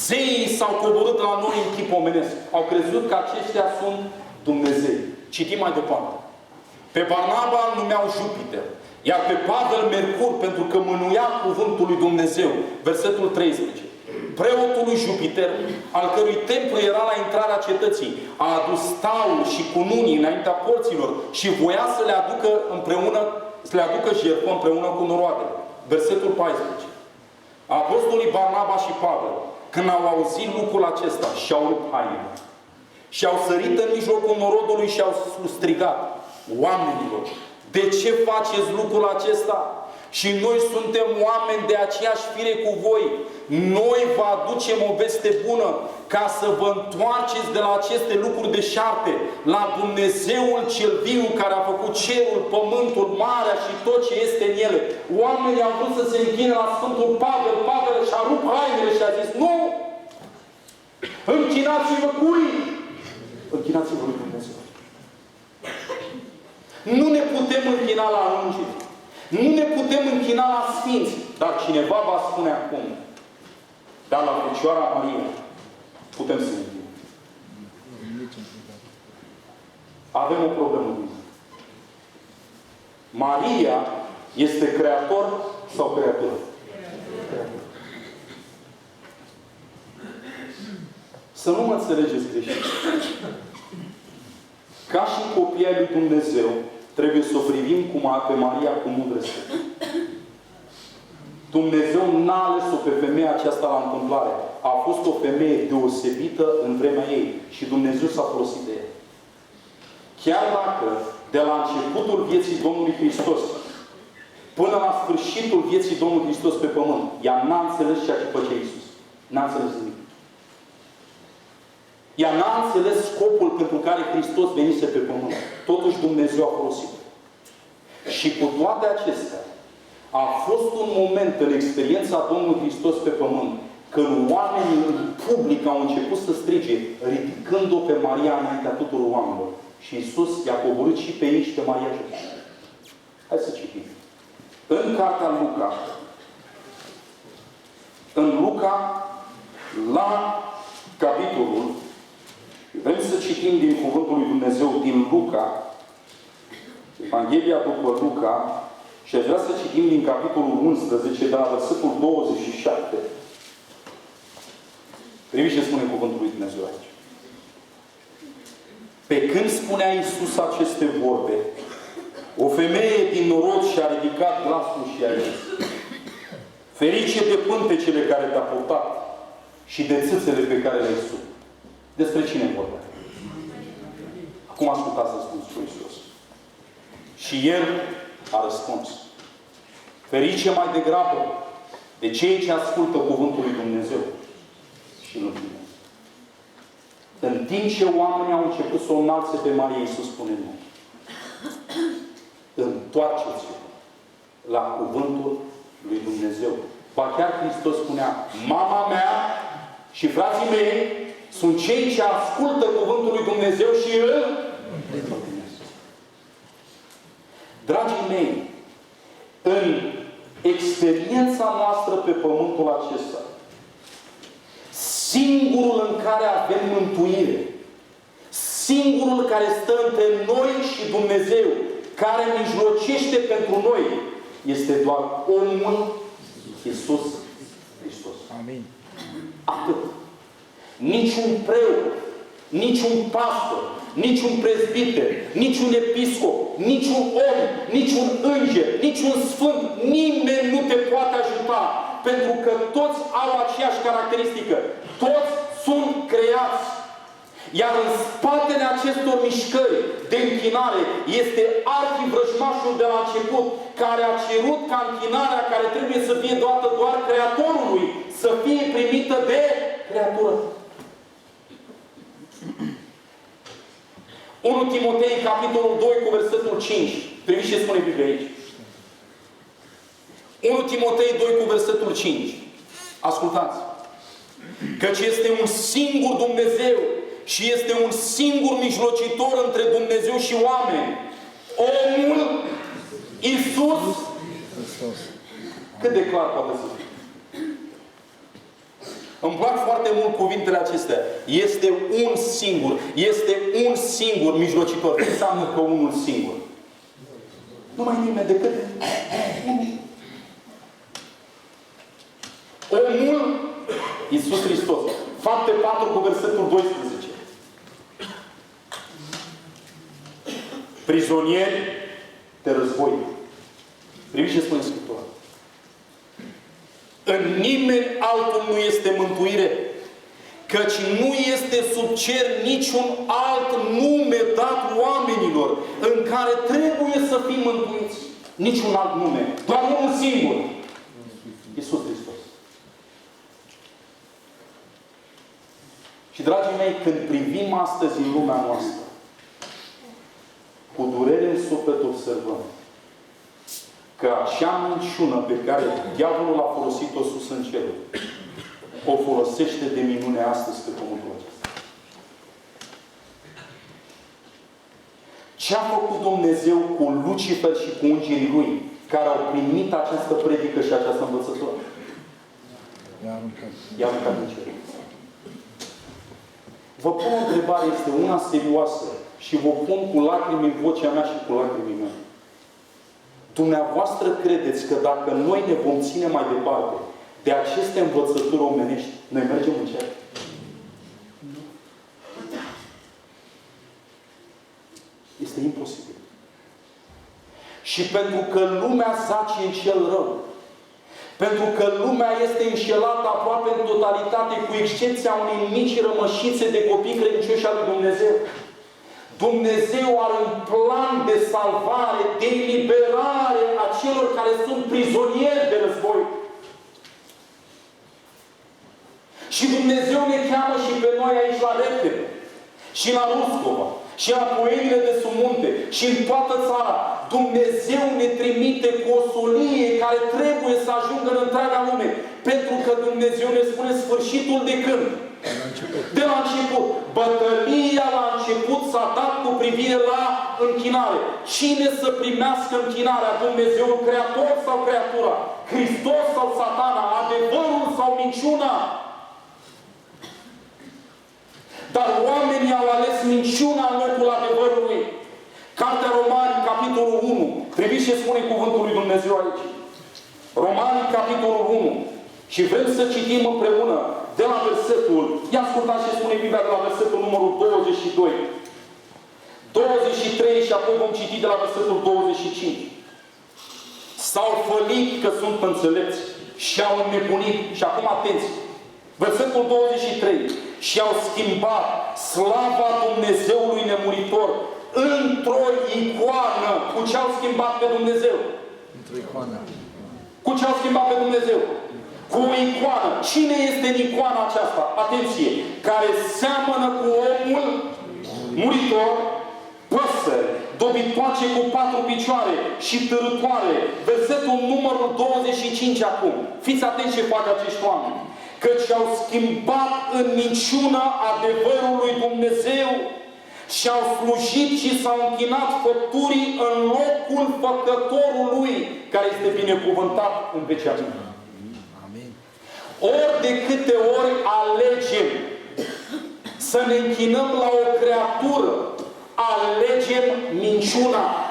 Speaker 1: zeii s-au coborât la noi în chip omenesc. Au crezut că aceștia sunt Dumnezei. Citim mai departe. Pe Barnaba îl numeau Jupiter, iar pe Pavel Mercur, pentru că mânuia cuvântul lui Dumnezeu. Versetul 13. Preotul lui Jupiter, al cărui templu era la intrarea cetății, a adus taul și cununii înaintea porților și voia să le aducă împreună, să le aducă jertfă împreună cu noroadele. Versetul 14. Apostolii Barnaba și Pavel, când au auzit lucrul acesta, și-au rupt hainele și au sărit în mijlocul norodului și au strigat: oamenilor, de ce faceți lucrul acesta? Și noi suntem oameni de aceeași fire cu voi. Noi vă aducem o veste bună ca să vă întoarceți de la aceste lucruri deșarte la Dumnezeul cel viu, care a făcut cerul, pământul, marea și tot ce este în ele. Oamenii au vrut să se închine la Sfântul Pavel. Pavel și-a rupt hainele și a zis: nu! Închinați-vă cui? Închinați-vă lui Dumnezeu. Nu ne putem închina la îngeri. Nu ne putem închina la sfinți. Dar cineva va spune acum: dar la Fecioara Maria putem să ne închinăm. Avem o problemă. Maria este creator sau creatură? Să nu mă înțelegeți greșit. Ca și copiii lui Dumnezeu, trebuie să o privim pe Maria cu mult respect. Dumnezeu n-a ales-o pe femeia aceasta la întâmplare. A fost o femeie deosebită în vremea ei. Și Dumnezeu s-a folosit de ea. Chiar dacă de la începutul vieții Domnului Hristos până la sfârșitul vieții Domnului Hristos pe pământ, ea n-a înțeles ceea ce făcea Iisus. N-a înțeles nimic. Ea n-a înțeles scopul pentru care Hristos venise pe pământ. Totuși Dumnezeu a folosit. Și cu toate acestea, a fost un moment în experiența Domnului Hristos pe pământ, când oamenii în public au început să strige, ridicând-o pe Maria înaintea tuturor oamenilor. Și Iisus i-a coborât și pe ei și pe Maria jos. Hai să citim. În cartea Luca, la capitolul, vrem să citim din Cuvântul lui Dumnezeu din Luca, Evanghelia după Luca, și aș vrea să citim din capitolul 11, de la versetul 27. Priviți ce spune Cuvântul lui Dumnezeu aici. Pe când spunea Iisus aceste vorbe, o femeie din norod și-a ridicat glasul și a zis: ferice de pântecele care te-a purtat și de țâțele pe care le-ai sub. Despre cine vorbea? Acum ascultați răspunsul lui Iisus. Și el a răspuns: ferice mai degrabă de cei ce ascultă cuvântul lui Dumnezeu și îl împlinesc. În timp ce oamenii au început să o înalțe pe Maria, Iisus spune: nu. Întoarceți-vă la cuvântul lui Dumnezeu. Ba chiar Hristos spunea: mama mea și frații mei sunt cei ce ascultă cuvântul lui Dumnezeu și îl împlinesc. Dragii mei, în experiența noastră pe pământul acesta, singurul în care avem mântuire, singurul care stă între noi și Dumnezeu, care mijlocește pentru noi, este doar omul Iisus Hristos.
Speaker 2: Amin.
Speaker 1: Atât. Niciun preot, niciun pastor, niciun prezbiter, niciun episcop, niciun om, niciun înger, niciun sfânt, nimeni nu te poate ajuta. Pentru că toți au aceeași caracteristică. Toți sunt creați. Iar în spatele acestor mișcări de închinare este arhivrăjmașul de la început, care a cerut ca închinarea care trebuie să fie dată doar Creatorului, să fie primită de creatură. 1 Timotei, capitolul 2, cu versetul 5. Priviți ce spune Biblia aici. 1 Timotei 2 cu versetul 5. Ascultați. Căci este un singur Dumnezeu și este un singur mijlocitor între Dumnezeu și oameni. Omul Iisus
Speaker 2: Hristos.
Speaker 1: Cât de clar poate să fie? Îmi plac foarte mult cuvintele acestea. Este un singur. Este un singur mijlocitor. Ce înseamnă că unul singur? Nu mai nimeni decât omul Iisus Hristos. Fapte 4 cu versetul 12. Prizonieri de război. Priviți ce spune Scriptura. În nimeni altul nu este mântuire, căci nu este sub cer niciun alt nume dat oamenilor în care trebuie să fim mântuiți. Niciun alt nume. Doar unul singur. Iisus Hristos. Și, dragii mei, când privim astăzi în lumea noastră, cu durere în suflet observăm că acea minciună pe care diavolul a folosit-o sus în cer, o folosește de minune astăzi pe pământul acesta. Ce a făcut Dumnezeu cu Lucifer și cu îngerii lui, care au primit această predică și această învățătură? I-a aruncat în cer. Vă pun o întrebare, este una serioasă și vă pun cu lacrimi în vocea mea și cu lacrimii mele. Dumneavoastră credeți că dacă noi ne vom ține mai departe de aceste învățături omenești, noi mergem în cer? Este imposibil. Și pentru că lumea zace în cel rău, pentru că lumea este înșelată aproape în totalitate, cu excepția unei mici rămășițe de copii credincioși al lui Dumnezeu, Dumnezeu are un plan de salvare, de eliberare a celor care sunt prizonieri de război. Și Dumnezeu ne cheamă și pe noi aici la Repede, și la Ruscova, și la Poienile de sub munte, și în toată țara. Dumnezeu ne trimite cu o solie care trebuie să ajungă în întreaga lume. Pentru că Dumnezeu ne spune sfârșitul de când? De la început. Bătălia la început s-a dat cu privire la închinare. Cine să primească închinarea? Dumnezeul Creator sau creatura? Hristos sau Satana? Adevărul sau minciuna? Dar oamenii au ales minciuna în locul adevărului. Cartea Romani, capitolul 1. Priviți ce spune cuvântul lui Dumnezeu aici. Romani, capitolul 1. Și vrem să citim împreună de la versetul, ia ascultați ce spune Biblia de la versetul numărul 22. 23 și apoi vom citi de la versetul 25. S-au fălit că sunt înțelepți și au înnebunit. Și acum atenți. Versetul 23. Și au schimbat slava Dumnezeului nemuritor într-o icoană. Cu ce au schimbat pe Dumnezeu?
Speaker 2: Într-o icoană.
Speaker 1: Cu ce au schimbat pe Dumnezeu? Cu o icoană. Cine este în icoana aceasta? Atenție! Care seamănă cu omul muritor, păsări, dobitoace cu 4 picioare și târătoare. Versetul numărul 25 acum. Fiți atenți ce fac acești oameni. Căci au schimbat în minciună adevărul lui Dumnezeu și au slujit și s-au închinat făpturii în locul făcătorului, care este binecuvântat în vecea lumii.
Speaker 2: Amin.
Speaker 1: Ori de câte ori alegem să ne închinăm la o creatură, alegem minciuna.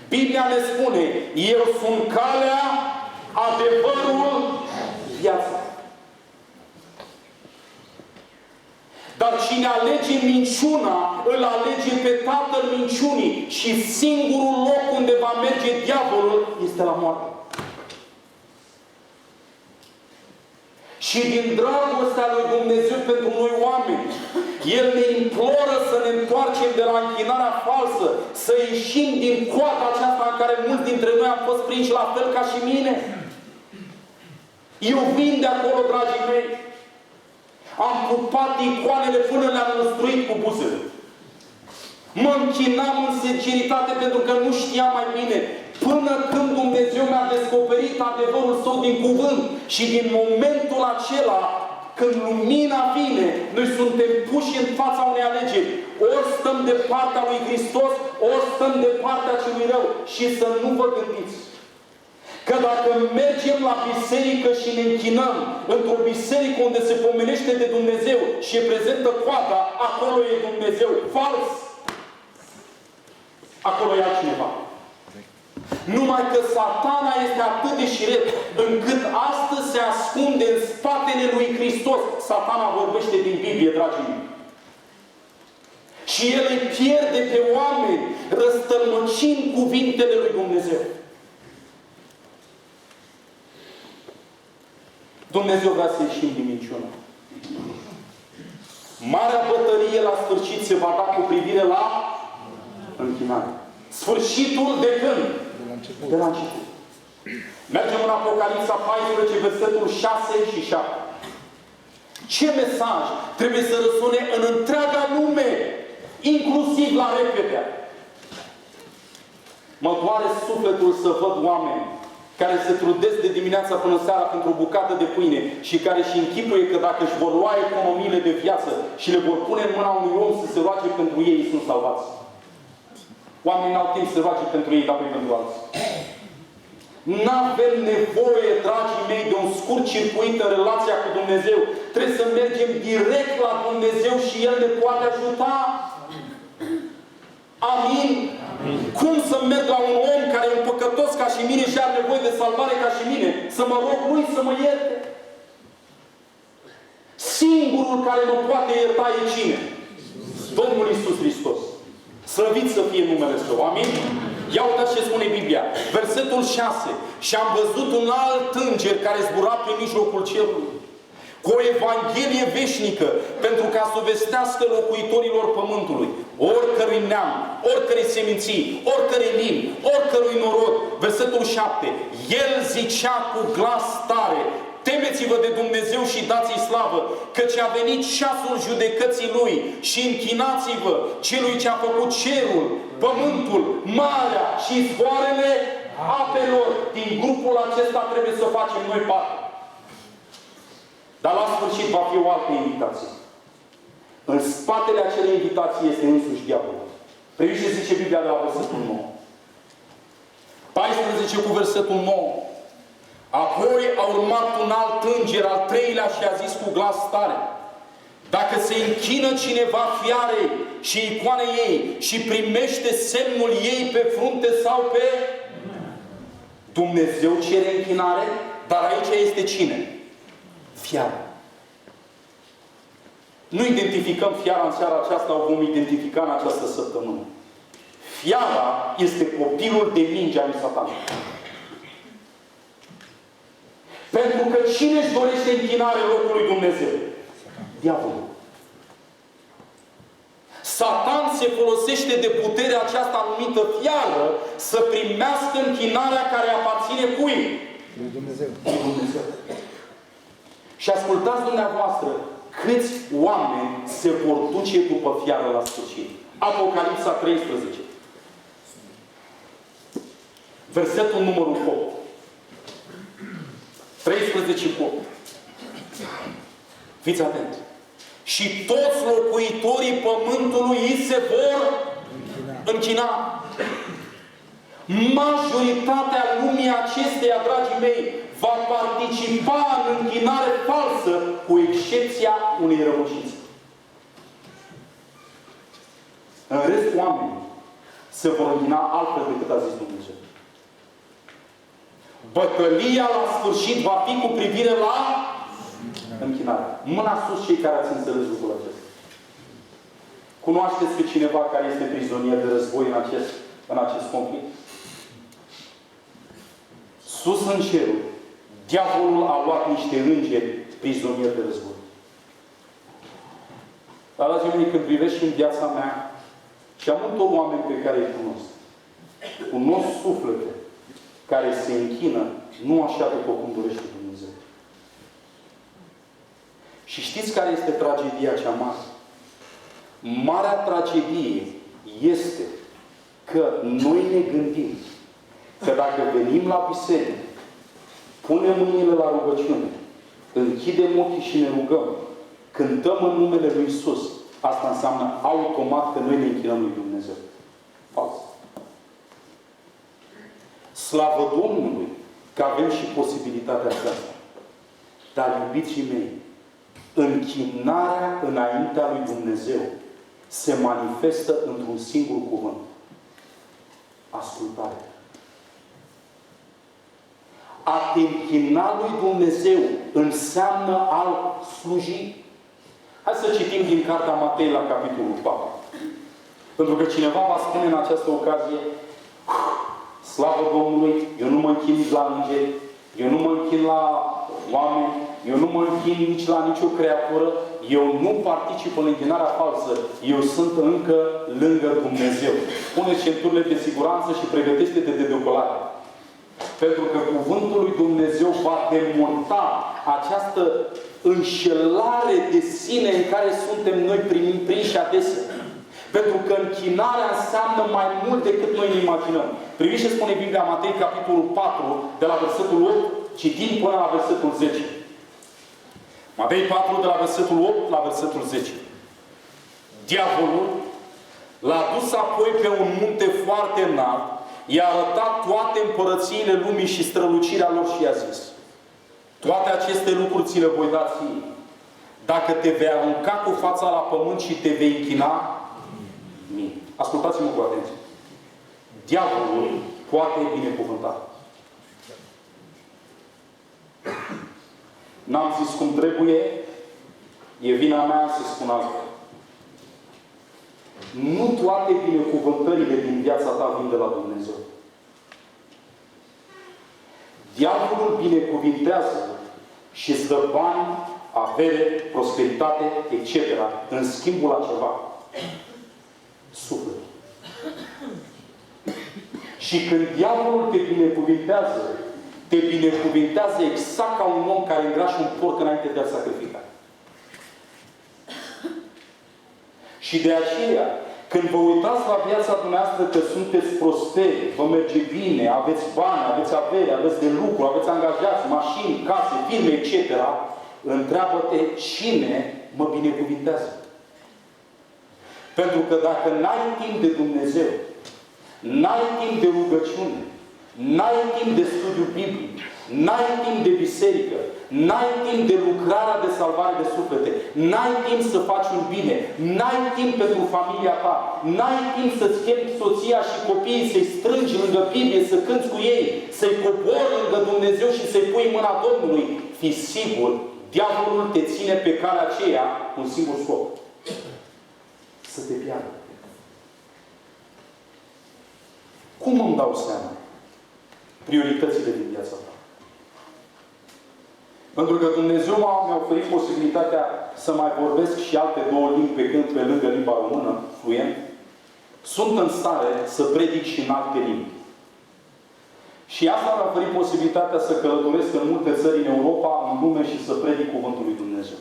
Speaker 1: Biblia ne spune, eu sunt calea, adevărul, viața. Dar cine alege minciuna, îl alege pe tatăl minciunii și singurul loc unde va merge diavolul este la moarte. Și din dragostea lui Dumnezeu pentru noi oameni, El ne imploră să ne întoarcem de la închinarea falsă, să ieșim din coada aceasta în care mulți dintre noi am fost prinși la fel ca și mine. Eu vin de acolo, dragii mei. Am pupat icoanele până le-am năstruit cu buzele. Mă închinam în sinceritate pentru că nu știam mai bine. Până când Dumnezeu mi-a descoperit adevărul Său din cuvânt. Și din momentul acela, când lumina vine, noi suntem puși în fața unei alegeri. Ori stăm de partea lui Hristos, ori stăm de partea celui rău. Și să nu vă gândiți că dacă mergem la biserică și ne închinăm într-o biserică unde se pomenește de Dumnezeu și e prezentă coada, acolo e Dumnezeu. Fals! Acolo e altcineva. Numai că Satana este atât de șiret încât astăzi se ascunde în spatele lui Hristos. Satana vorbește din Biblie, dragii mei. Și el îi pierde pe oameni răstălmăcind cuvintele lui Dumnezeu. Dumnezeu vrea să ieșim din minciună. Marea bătălie la sfârșit se va da cu privire la închinare. Sfârșitul de când? De la început. Mergem în Apocalipsa 14, versetul 6 și 7. Ce mesaj trebuie să răsune în întreaga lume, inclusiv la repede? Mă doare sufletul să văd oameni care se trudesc de dimineața până seara pentru o bucată de pâine și care își închipuie că dacă își vor lua economiile de viață și le vor pune în mâna unui om să se roage pentru ei, sunt salvați. Oamenii n-au timp să roage pentru ei, dar pentru alții. N-avem nevoie, dragii mei, de un scurt circuit în relația cu Dumnezeu. Trebuie să mergem direct la Dumnezeu și El ne poate ajuta. Amin? Amin. Cum să merg la un om care e un păcătos ca și mine și are nevoie de salvare ca și mine? Să mă rog lui să mă ierte? Singurul care mă poate ierta e cine? Domnul Iisus Hristos. Slăvit să fie numele Său. Amin? Ia uitați ce spune Biblia. Versetul 6. Și am văzut un alt înger care zbura prin mijlocul cerului, cu o evanghelie veșnică, pentru ca să o vestească locuitorilor pământului, oricărui neam, oricărei seminții, oricărei limbi, oricărui norod. Versetul 7. El zicea cu glas tare: temeți-vă de Dumnezeu și dați-i slavă, căci a venit ceasul judecății Lui și închinați-vă Celui ce a făcut cerul, pământul, marea și izvoarele apelor. Din grupul acesta trebuie să facem noi parte. Dar la sfârșit va fi o altă invitație. În spatele acelei invitații este însuși diavolul. Priviți ce zice Biblia de la versetul 9. 14 cu versetul 9. Apoi a urmat un alt înger, al treilea, și a zis cu glas tare: dacă se închină cineva fiarei și icoanei ei și primește semnul ei pe frunte sau pe... Dumnezeu cere închinare, dar aici este cine? Fiara. Nu identificăm fiara în seara aceasta, o vom identifica în această săptămână. Fiara este copilul de minge al lui Satan. Pentru că cine își dorește închinare în locul lui Dumnezeu? Diavolul. Satan se folosește de puterea aceasta numită fiară să primească închinarea care aparține cui?
Speaker 2: Lui Dumnezeu.
Speaker 1: Lui Dumnezeu. Și ascultați dumneavoastră câți oameni se vor duce după fiară la sfârșit. Apocalipsa 13. Versetul numărul 8. 13 cu 8. Fiți atenți. Și toți locuitorii pământului îi se vor închina. Majoritatea lumii acesteia, dragii mei, va participa în închinare falsă, cu excepția unei rămășiți. În rest, oamenii se vor închina altfel decât a zis Dumnezeu. Bătălia la sfârșit va fi cu privire la închinare. Mâna sus cei care ați înțeles lucrul acesta. Cunoașteți pe cineva care este prizonier de război în acest conflict? Sus în cerul, diavolul a luat niște îngeri prizonieri de război. Dar, dragii mei, când privești în viața mea și am multor oameni pe care îi cunosc suflete care se închină, nu așa după cum dorește Dumnezeu. Și știți care este tragedia cea mare? Marea tragedie este că noi ne gândim că dacă venim la biserică, punem mâinile la rugăciune, închidem ochii și ne rugăm, cântăm în numele Lui Iisus, asta înseamnă automat că noi ne închinăm lui Dumnezeu. Fals. Slavă Domnului că avem și posibilitatea aceasta. Dar, iubiții mei, închinarea înaintea lui Dumnezeu se manifestă într-un singur cuvânt. Ascultare. A te închina lui Dumnezeu înseamnă a sluji. Hai să citim din Cartea Matei la capitolul 4. Pentru că cineva va spune în această ocazie: slavă Domnului, eu nu mă închin nici la îngeri, eu nu mă închin la oameni, eu nu mă închin nici la nicio creatură, eu nu particip în închinarea falsă, eu sunt încă lângă Dumnezeu. Pune centurile de siguranță și pregătește-te de decolare. Pentru că Cuvântul lui Dumnezeu va demonta această înșelare de sine în care suntem noi prinși adesea. Pentru că închinarea înseamnă mai mult decât noi ne imaginăm. Priviți ce spune Biblia, Matei, capitolul 4, de la versetul 8, citim până la versetul 10. Matei 4, de la versetul 8 la versetul 10. Diavolul l-a dus apoi pe un munte foarte înalt, i-a arătat toate împărățiile lumii și strălucirea lor și i-a zis: toate aceste lucruri ți le voi da ție, dacă te vei arunca cu fața la pământ și te vei închina mie. Ascultați-mă cu atenție. Diavolul poate binecuvânta. N-am zis cum trebuie, e vina mea să spun altfel. Nu toate binecuvântările din viața ta vin de la Dumnezeu. Diavolul binecuvintează și îți dă bani, avere, prosperitate, etc. în schimbul la ceva. Suflet. Și când diavolul te binecuvintează, te binecuvintează exact ca un om care îngrașă un porc înainte de a sacrifica. Și de aceea, când vă uitați la viața dumneavoastră că sunteți prosperi, vă merge bine, aveți bani, aveți avere, aveți de lucru, aveți angajați, mașini, case, firme, etc., întreabă-te: cine mă binecuvintează? Pentru că dacă n-ai timp de Dumnezeu, n-ai timp de rugăciune, n-ai timp de studiu biblic, n-ai timp de biserică, n-ai timp de lucrarea de salvare de suflete, n-ai timp să faci un bine, n-ai timp pentru familia ta, n-ai timp să-ți chemi soția și copiii, să-i strângi lângă Biblie, să cânți cu ei, să-i cobori lângă Dumnezeu și să-i pui mâna Domnului, fii sigur, diavolul te ține pe calea aceea cu un singur scop: să te piardă. Cum îmi dau seama prioritățile din viața ta? Pentru că Dumnezeu mi-a oferit posibilitatea să mai vorbesc și alte două limbi pe când pe lângă limba română, fluent. Sunt în stare să predic și în alte limbi. Și asta mi-a oferit posibilitatea să călătoresc în multe țări în Europa, în lume și să predic Cuvântul lui Dumnezeu.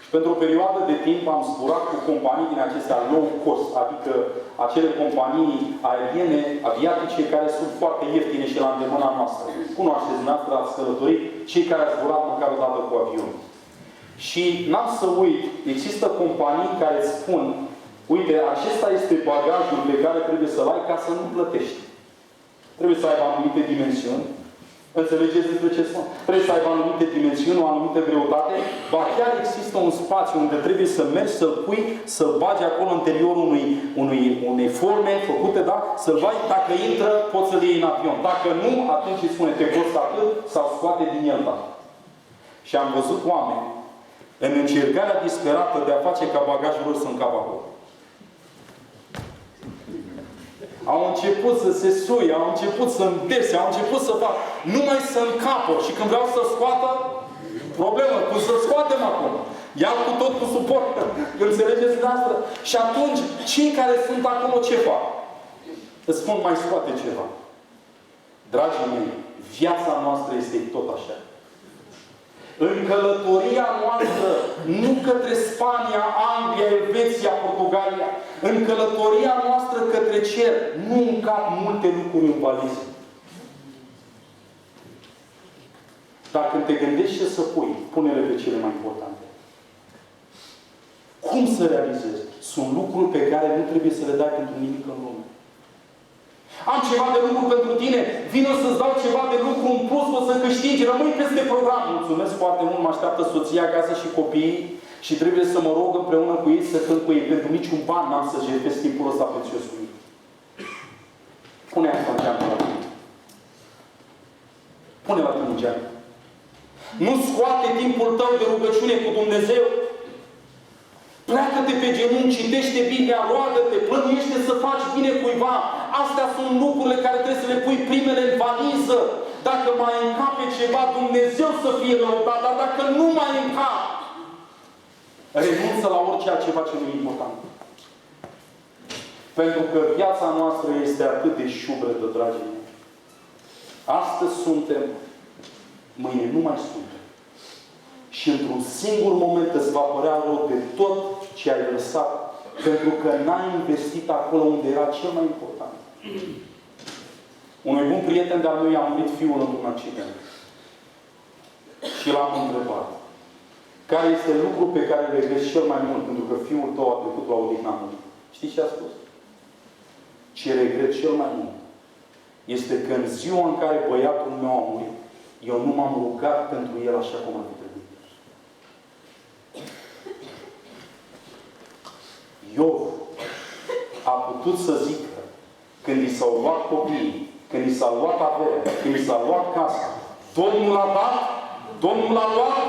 Speaker 1: Și pentru o perioadă de timp am zburat cu companii din acestea low cost, adică acele companii aeriene, aviatice, care sunt foarte ieftine și la îndemâna noastră. Cunoașteți dumneavoastră, ați călătorit, cei care ați zburat măcar o dată cu avion. Și n-am să uit, există companii care spun: uite, acesta este bagajul pe care trebuie să-l ai ca să nu plătești. Trebuie să aibă anumite dimensiuni. Înțelegeți despre ce spun? Trebuie să aibă anumite dimensiuni, o anumită greutate. Ba chiar există un spațiu unde trebuie să mergi, să-l pui, să-l bagi acolo în interiorul unei forme făcute, da? Să-l bagi. Dacă intră, poți să-l iei în avion. Dacă nu, atunci îi spune: te costă atât, sau scoate din el, da. Și am văzut oameni în încercarea disperată de a face ca bagajul lor să încapă acolo. Au început să se suie, au început să îndese, au început să fac, numai să încapă. Și când vreau să scoată, problemă, cum să scoatem acum? Iau cu tot cu suport. Înțelegeți dumneavoastră? Și atunci, cei care sunt acolo, ce fac? Îți spun: mai scoate ceva. Dragii mei, viața noastră este tot așa. În călătoria noastră, nu către Spania, Anglia, Elveția, Portugalia, în călătoria noastră către cer, nu încap multe lucruri în valiză. Dar când te gândești ce să pui, pune-le pe cele mai importante. Cum să realizezi? Sunt lucruri pe care nu trebuie să le dai pentru nimic în lume. Am ceva de lucru pentru tine, vină să-ți dau ceva de lucru în plus, o să câștigi, rămâi peste program. Mulțumesc foarte mult, mă așteaptă soția acasă și copiii și trebuie să mă rog împreună cu ei să cânt cu ei. Pentru niciun ban n-am să jertfesc timpul ăsta prețios cu ei. Pune asta în geamă la tine. Pune la tine în geamă. Nu scoate timpul tău de rugăciune cu Dumnezeu. Pleacă-te pe genunchi, citește Biblia, roagă-te, plănuiește să faci bine cuiva. Astea sunt lucrurile care trebuie să le pui primele în valiză. Dacă mai încape ceva, Dumnezeu să fie lăudat, dar dacă nu mai încape, renunță la orice altceva ce nu e important. Pentru că viața noastră este atât de șubredă, dragii mei. Astăzi suntem, mâine nu mai suntem. Și într-un singur moment îți va părea rău de tot ce ai lăsat, pentru că n-ai investit acolo unde era cel mai important. Unui bun prieten de-al meu i-a murit fiul într-un accident. Și l-am întrebat: care este lucrul pe care îl regrezi cel mai mult, pentru că fiul tău a trecut la odihna lui? Știți ce a spus? Ce regret cel mai mult este că în ziua în care băiatul meu a murit, eu nu m-am rugat pentru el așa cum ar fi trebuit. Iov a putut să zică, când i s-au luat copiii, când i s-a luat averea, când i s-a luat casa, Domnul a dat, Domnul a luat,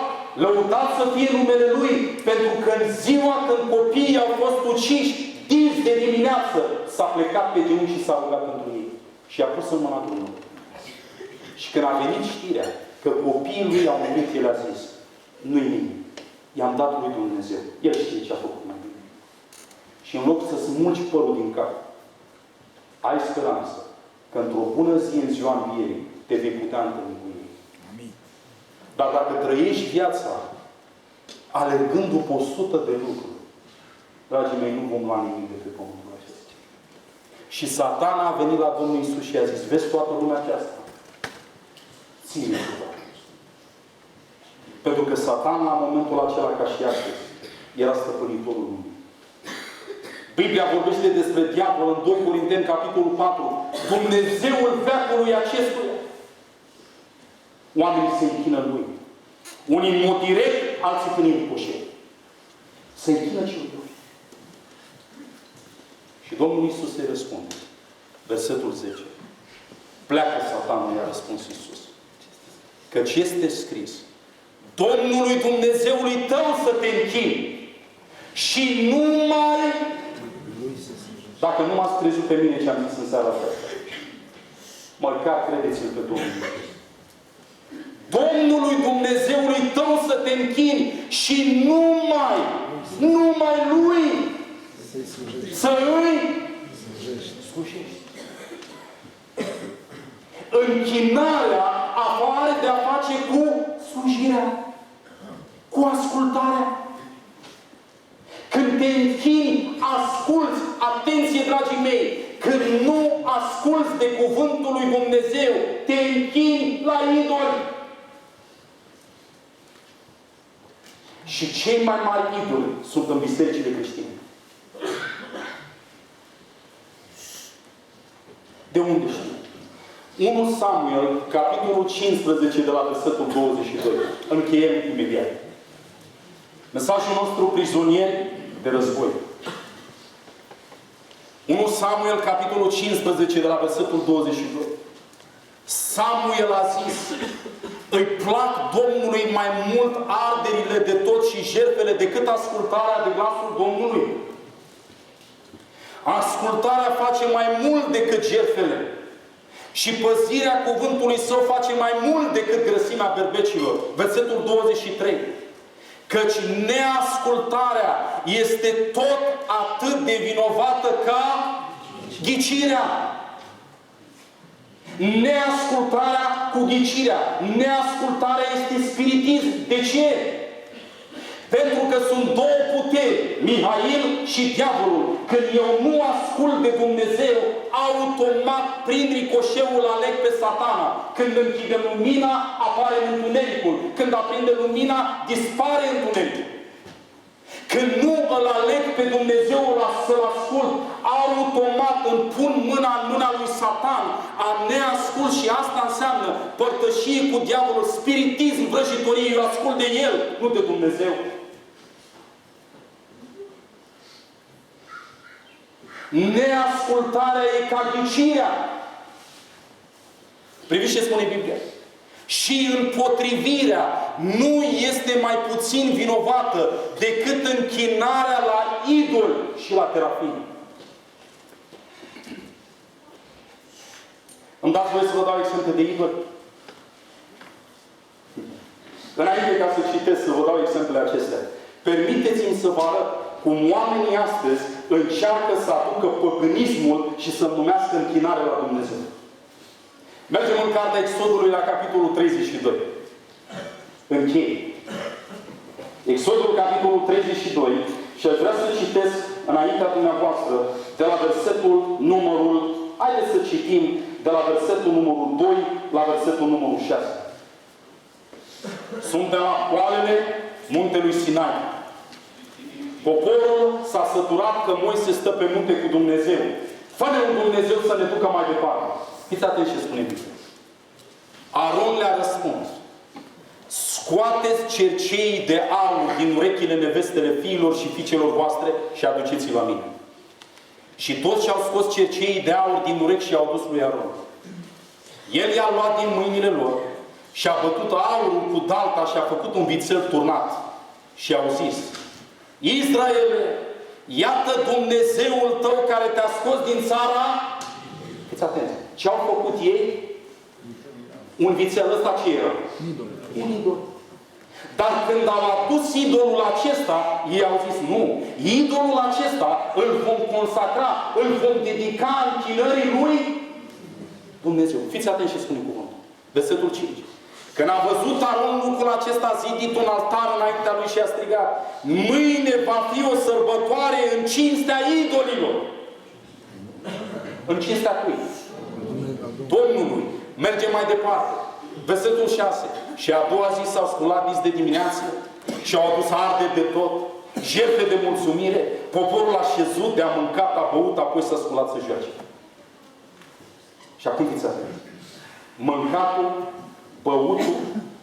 Speaker 1: lăudat să fie numele Lui, pentru că în ziua când copiii au fost uciși, dis de dimineață, s-a plecat pe genunchi și s-a rugat pentru ei. Și a pus în mâna Domnului. Și când a venit știrea că copiii lui au murit, el a zis: nu-i nimic. I-am dat lui Dumnezeu. El știe ce a făcut mai bine. Și în loc să smulgi părul din cap, ai speranță că într-o bună zi, în ziua învierii, te vei putea întâlni cu ei.
Speaker 2: Amin.
Speaker 1: Dar dacă trăiești viața alergând după 100 de lucruri, dragii mei, nu vom lua nimic de pe pământul acesta. Și Satana a venit la Domnul Iisus și a zis: vezi toată lumea aceasta? Ține ceva. Pentru că Satana, la momentul acela, ca și astăzi, era stăpânitorul lumii. Biblia vorbește despre diavol în 2 Corinteni, capitolul 4. Dumnezeul veacului acestuia. Oamenii se închină lui. Unii în mod direct, alții prin încoșe. Se închină celui doi. Și Domnul Iisus îi răspunde. Versetul 10. Pleacă, Satana, i-a răspuns Iisus. Căci este scris: Domnului Dumnezeului tău să te închini și numai... Dacă nu m-ați crezut pe mine ce am zis în seara aceasta, măcar credeți-l pe Domnul. Domnului Dumnezeului tău să te închini și numai Lui să îi slujești. Închinarea are de a face cu slujirea, cu ascultarea. Când te închini, asculți, atenție, dragii mei, când nu asculți de cuvântul lui Dumnezeu, te închini la idoli. Și cei mai mari idoli sunt în bisericile creștine. De unde știu? 1 Samuel, capitolul 15, de la versetul 22. Încheiem imediat. Mesajul nostru: prizonieri de război. 1 Samuel, capitolul 15, de la versetul 22. Samuel a zis: îi plac Domnului mai mult arderile de tot și jertfele decât ascultarea de glasul Domnului. Ascultarea face mai mult decât jertfele. Și păzirea cuvântului său face mai mult decât grăsimea berbecilor. Versetul 23. Căci neascultarea este tot atât de vinovată ca ghicirea. Neascultarea cu ghicirea. Neascultarea este spiritism. De ce? Pentru că sunt două puteri, Mihail și diavolul. Când eu nu ascult de Dumnezeu, automat, prin ricoșeul, aleg pe Satana. Când închidem lumina, apare întunericul. Când aprinde lumina, dispare întunericul. Când nu îl aleg pe Dumnezeu să-L ascult, automat îmi pun mâna în mâna lui Satan, a neascult, și asta înseamnă părtășie cu diavolul, spiritism, vrăjitorie. Eu ascult de el, nu de Dumnezeu. Neascultarea e ca ghicirea. Priviți ce spune Biblia. Și împotrivirea nu este mai puțin vinovată decât închinarea la idol și la terafim. Îmi dați voie să vă dau exemple de idoli? Înainte ca să citesc, să vă dau exemplele acestea. Permiteți-mi să vă arăt cum oamenii astăzi încearcă să aducă păgânismul și să-l numească închinare la Dumnezeu. Mergem în cartea Exodului la capitolul 32. Închei. Exodul capitolul 32 și aș vrea să citesc înaintea dumneavoastră de la versetul numărul, haideți să citim de la versetul numărul 2 la versetul numărul 6. Sunt pe la poalele muntelui Sinai. Poporul s-a săturat că Moise stă pe munte cu Dumnezeu. Fă-ne un Dumnezeu să ne ducă mai departe. Fiți atenți ce spune Biblia. Aron le-a răspuns: scoateți cerceii de aur din urechile nevestele fiilor și fiicelor voastre și aduceți-i la mine. Și toți și-au scos cerceii de aur din urechi și i-au dus lui Aron. El i-a luat din mâinile lor și a bătut aurul cu dalta și a făcut un vițel turnat. Și au zis: Israele, iată Dumnezeul tău care te-a scos din țara. Fiți atenți. Ce au făcut ei? Un vițel ăsta ce era? Un idol. Dar când au adus idolul acesta, ei au zis: nu, idolul acesta îl vom consacra, îl vom dedica închinării lui Dumnezeu. Fiți atenți ce spune cuvântul. Versetul 5. Când a văzut Aron lucrul acesta, a zidit un altar înaintea lui și a strigat: mâine va fi o sărbătoare în cinstea idolilor. În cinstea cui? Domnului. Mergem mai departe. Versetul 6. Și a doua zi s-au sculat dis de dimineață și au adus arde de tot, jertfe de mulțumire. Poporul a șezut, de-a mâncat, a băut, apoi s-a sculat să joace. Și acum fiți atenți. Mâncatul, băutul,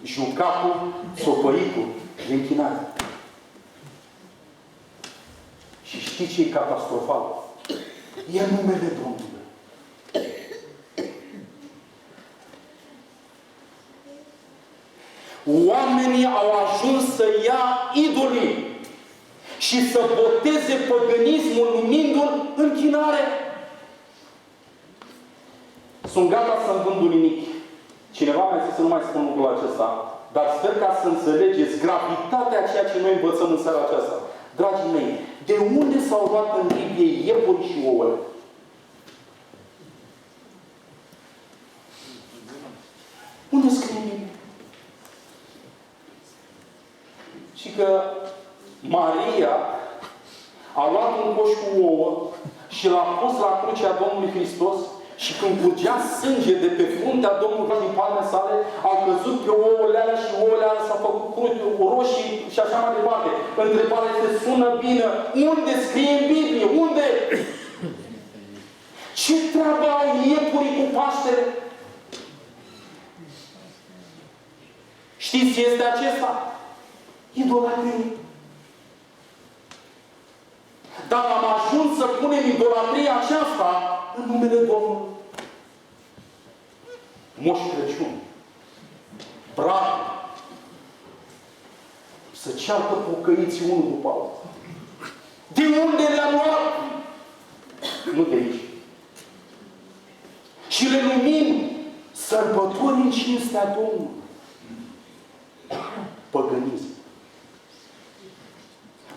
Speaker 1: jucatul, sopăitul de închinare. Și știți ce e catastrofal? E numele Domnului. Oamenii au ajuns să ia idolii și să boteze păgânismul numindu-l închinare. Sunt gata să-mi vând un nimic. Cineva mi-a zis să nu mai spun lucrul acesta, dar sper ca să înțelegeți gravitatea a ceea ce noi învățăm în seara aceasta. Dragii mei, de unde s-au luat în Biblie iepuri și ouăle? Unde scrie în Biblie? Și că Maria a luat un coș cu ouă și l-a pus la crucea Domnului Hristos și când curgea sânge de pe fruntea Domnului din palmele sale, au căzut pe ouăle alea și ouăle alea s-au făcut roșii și așa mai departe. Întrebarea este: sună bine. Unde scrie în Biblie? Unde? Ce treabă au iepurii cu Paștele? Știți ce este acesta? Idolatrie. Dar am ajuns să punem idolatria aceasta în numele Domnului. Moș Crăciun, brad, să ceartă pocăiții unul după altul. De unde le-am luat? Nu de aici. Și le numim sărbători în cinstea Domnului. Păgânism.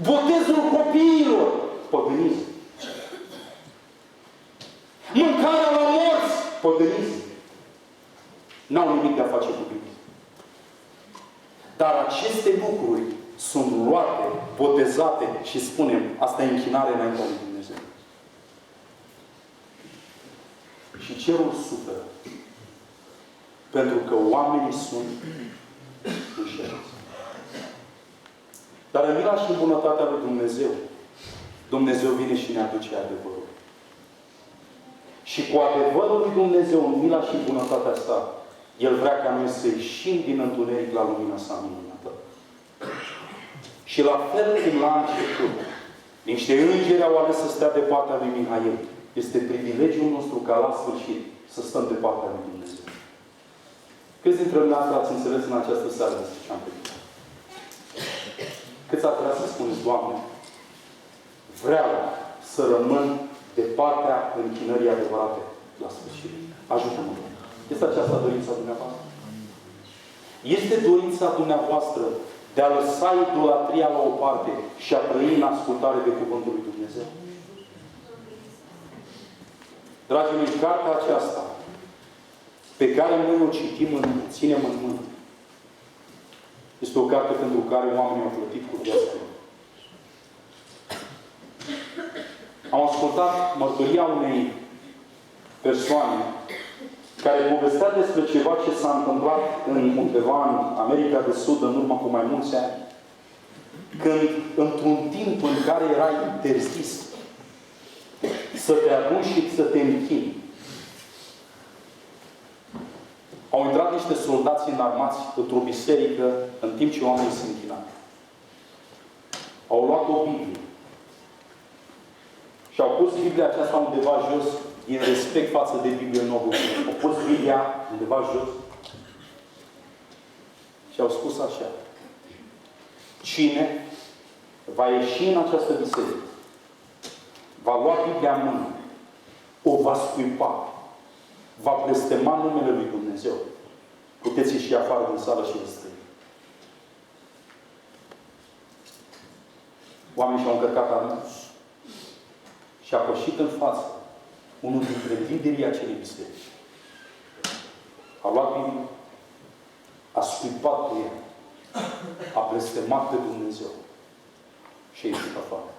Speaker 1: Botezul copiilor. Păgânism. Mâncarea la morți. Păgânism. N-au nimic de a face cu Biblia. Dar aceste lucruri sunt luate, botezate și spunem, asta e închinare înaintea lui Dumnezeu. Și cerul suferă. Pentru că oamenii sunt înșelați. Dar în mila și în bunătatea lui Dumnezeu, Dumnezeu vine și ne aduce adevărul. Și cu adevărul lui Dumnezeu, în mila și în bunătatea sa, El vrea ca noi să ieșim din întuneric la lumina sa minunată. Și la fel cum la început, niște îngeri au ales să stea de partea lui Mihail. Este privilegiul nostru ca la sfârșit să stăm de partea lui Dumnezeu. Câți dintre dumneavoastră ați înțeles în această seară despre ce am predicat? Câți ați vrea să spuneți, Doamne, vreau să rămân de partea închinării adevărate la sfârșit. Ajută-mă. Este aceasta dorința dumneavoastră? Este dorința dumneavoastră de a lăsa idolatria la o parte și a trăi în ascultare de Cuvântul lui Dumnezeu? Dragii mei, cartea aceasta pe care noi o citim, ținem în mână, este o carte pentru care oamenii au plătit cu viața lor. Am ascultat mărturia unei persoane care povestea despre ceva ce s-a întâmplat undeva în America de Sud, în urmă cu mai mulți ani, când, într-un timp în care era interzis să te aduci și să te închini, au intrat niște soldați înarmați într-o biserică în timp ce oamenii se închinau. Au luat o Biblie și au pus Biblia aceasta undeva jos, din respect față de Biblie nouă. Au pus Biblia undeva jos și au spus așa: cine va ieși în această biserică, va lua Biblia în mână, o va scuipa, va blestema numele lui Dumnezeu, puteți ieși afară din sală și veți trăi. Oamenii și-au încărcat armă și a pășit în față unul dintre liderii acelei biserici. A luat Biblia, a scuipat cu ea, a blestemat pe Dumnezeu și a ieșit afară.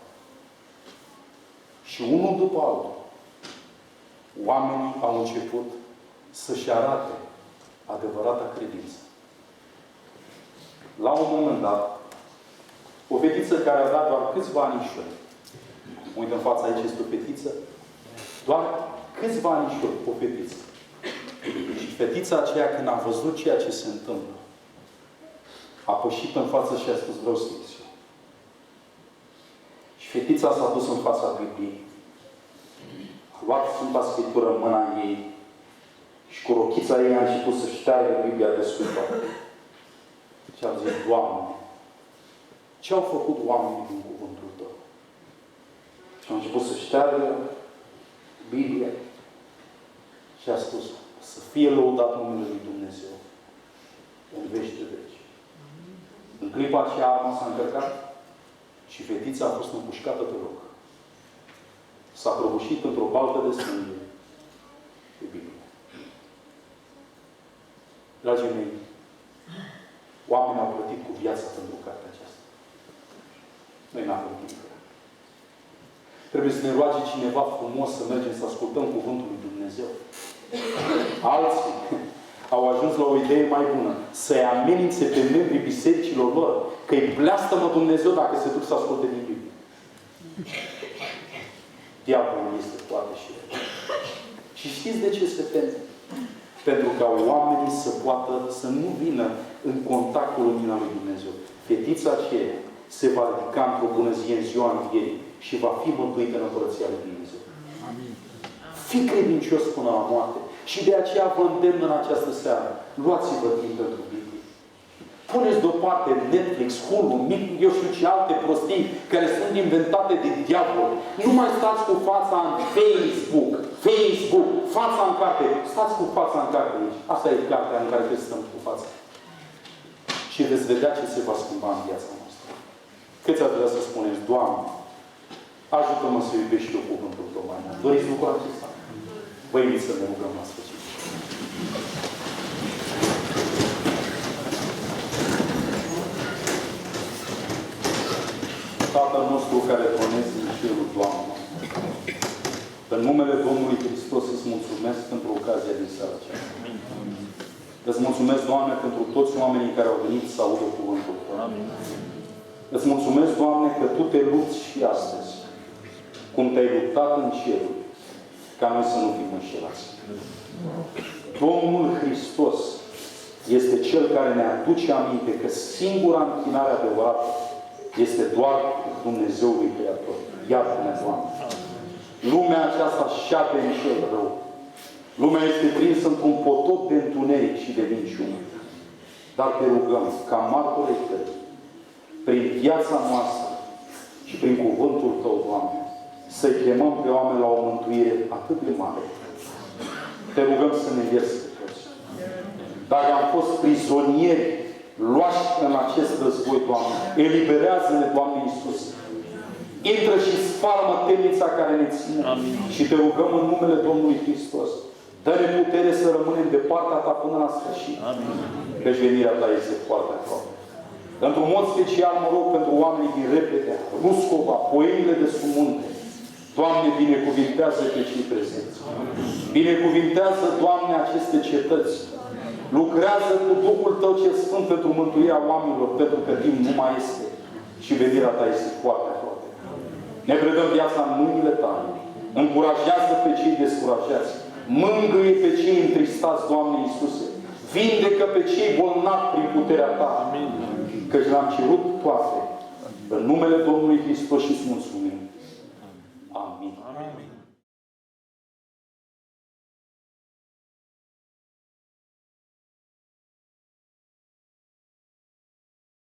Speaker 1: Și unul după altul, oamenii au început să-și arate adevărata credință. La un moment dat, o fetiță care avea doar câțiva anișori, uite în fața aici este o fetiță, doar câțiva anișori, o fetiță. Și fetița aceea, când a văzut ceea ce se întâmplă, a pășit în față și a spus: vreau să ies eu. Și fetița s-a dus în fața Bibliei, a luat Sfânta Scriptură în mâna ei și cu rochița ei a început să șteargă Biblia de scuipă. Și a zis: Doamne, ce au făcut oamenii din cuvântul Tău? Și a început să șteargă Biblia și a spus: să fie lăudat numele lui Dumnezeu în veci de veci. În clipa aceea arma s-a încărcat și fetița a fost împușcată pe loc. S-a prăbușit într-o baltă de sânge de Biblie. Dragii mei, oamenii au plătit cu viața pentru cartea aceasta. Noi n-avem timp. Trebuie să ne roage cineva frumos să mergem să ascultăm Cuvântul lui Dumnezeu. Alții au ajuns la o idee mai bună. Să-i amenințe pe membrii bisericilor lor că îi pleastă-mă Dumnezeu dacă se duc să asculte din Biblie. Diavolul este toate și el. Și știți de ce se teme? Pentru ca oamenii să poată să nu vină în contact cu lumina lui Dumnezeu. Fetița aceea se va ridica într-o bună zi în ziua învierii și va fi mântuită în Împărăția lui Dumnezeu.
Speaker 2: Amin.
Speaker 1: Fii credincios până la moarte. Și de aceea vă îndemn în această seară. Luați-vă timp pentru Biblie. Puneți deoparte Netflix, Hulu, eu știu ce alte prostii care sunt inventate de diavol. Nu mai stați cu fața în Facebook, fața în carte. Stați cu fața în carte aici. Asta e cartea în care trebuie să stăm cu fața. Și veți vedea ce se va schimba în viața noastră. Câți ați vrea să spuneți: Doamne, ajută-mă să iubești eu cuvântul Tău mai mult. Doriți lucrul acesta? Vă invit să ne rugăm la sfârșit. care tronezi în cerul, Doamne. În numele Domnului Hristos îți mulțumesc pentru ocazia din seara aceasta. Îți mulțumesc, Doamne, pentru toți oamenii care au venit să audă cuvântul Tău. Îți mulțumesc, Doamne, că Tu te lupți și astăzi, cum Te-ai luptat în cerul, ca noi să nu fim înșelați. Domnul Hristos este Cel care ne aduce aminte că singura închinare adevărată este doar Dumnezeului Creator. Iartă-ne, Doamne! Lumea aceasta șade în cel rău. Lumea este prinsă într-un potop de întuneric și de minciună. Dar te rugăm, ca martorii Tăi, prin viața noastră și prin cuvântul Tău, Doamne, să-i chemăm pe oameni la o mântuire atât de mare. Te rugăm să ne ierți pe toți. Dacă am fost prizonieri, luași în acest război, Doamne, eliberează-ne, Doamne Iisus. Intră și sfarmă temnița care ne ține. Amin. Și te rugăm în numele Domnului Hristos. Dă-ne putere să rămânem de partea Ta până la sfârșit. Amin. Căci venirea Ta este foarte aproape. Într-un mod special, mă rog, pentru oamenii din Repedea, Ruscova, Poienile de sub munte. Doamne, binecuvintează pe cei prezenți. Binecuvintează, Doamne, aceste cetăți. Lucrează cu Duhul Tău cel Sfânt pentru mântuirea oamenilor, pentru că timp nu mai este. Și venirea Ta este foarte aproape. Ne predăm viața în mâinile Tale. Încurajează pe cei descurajați. Mângâie pe cei întristați, Doamne Iisuse. Vindecă pe cei bolnavi prin puterea Ta. Amin. Căci l-am cerut toate. În numele Domnului Hristos și îți mulțumim. Amin. Amin.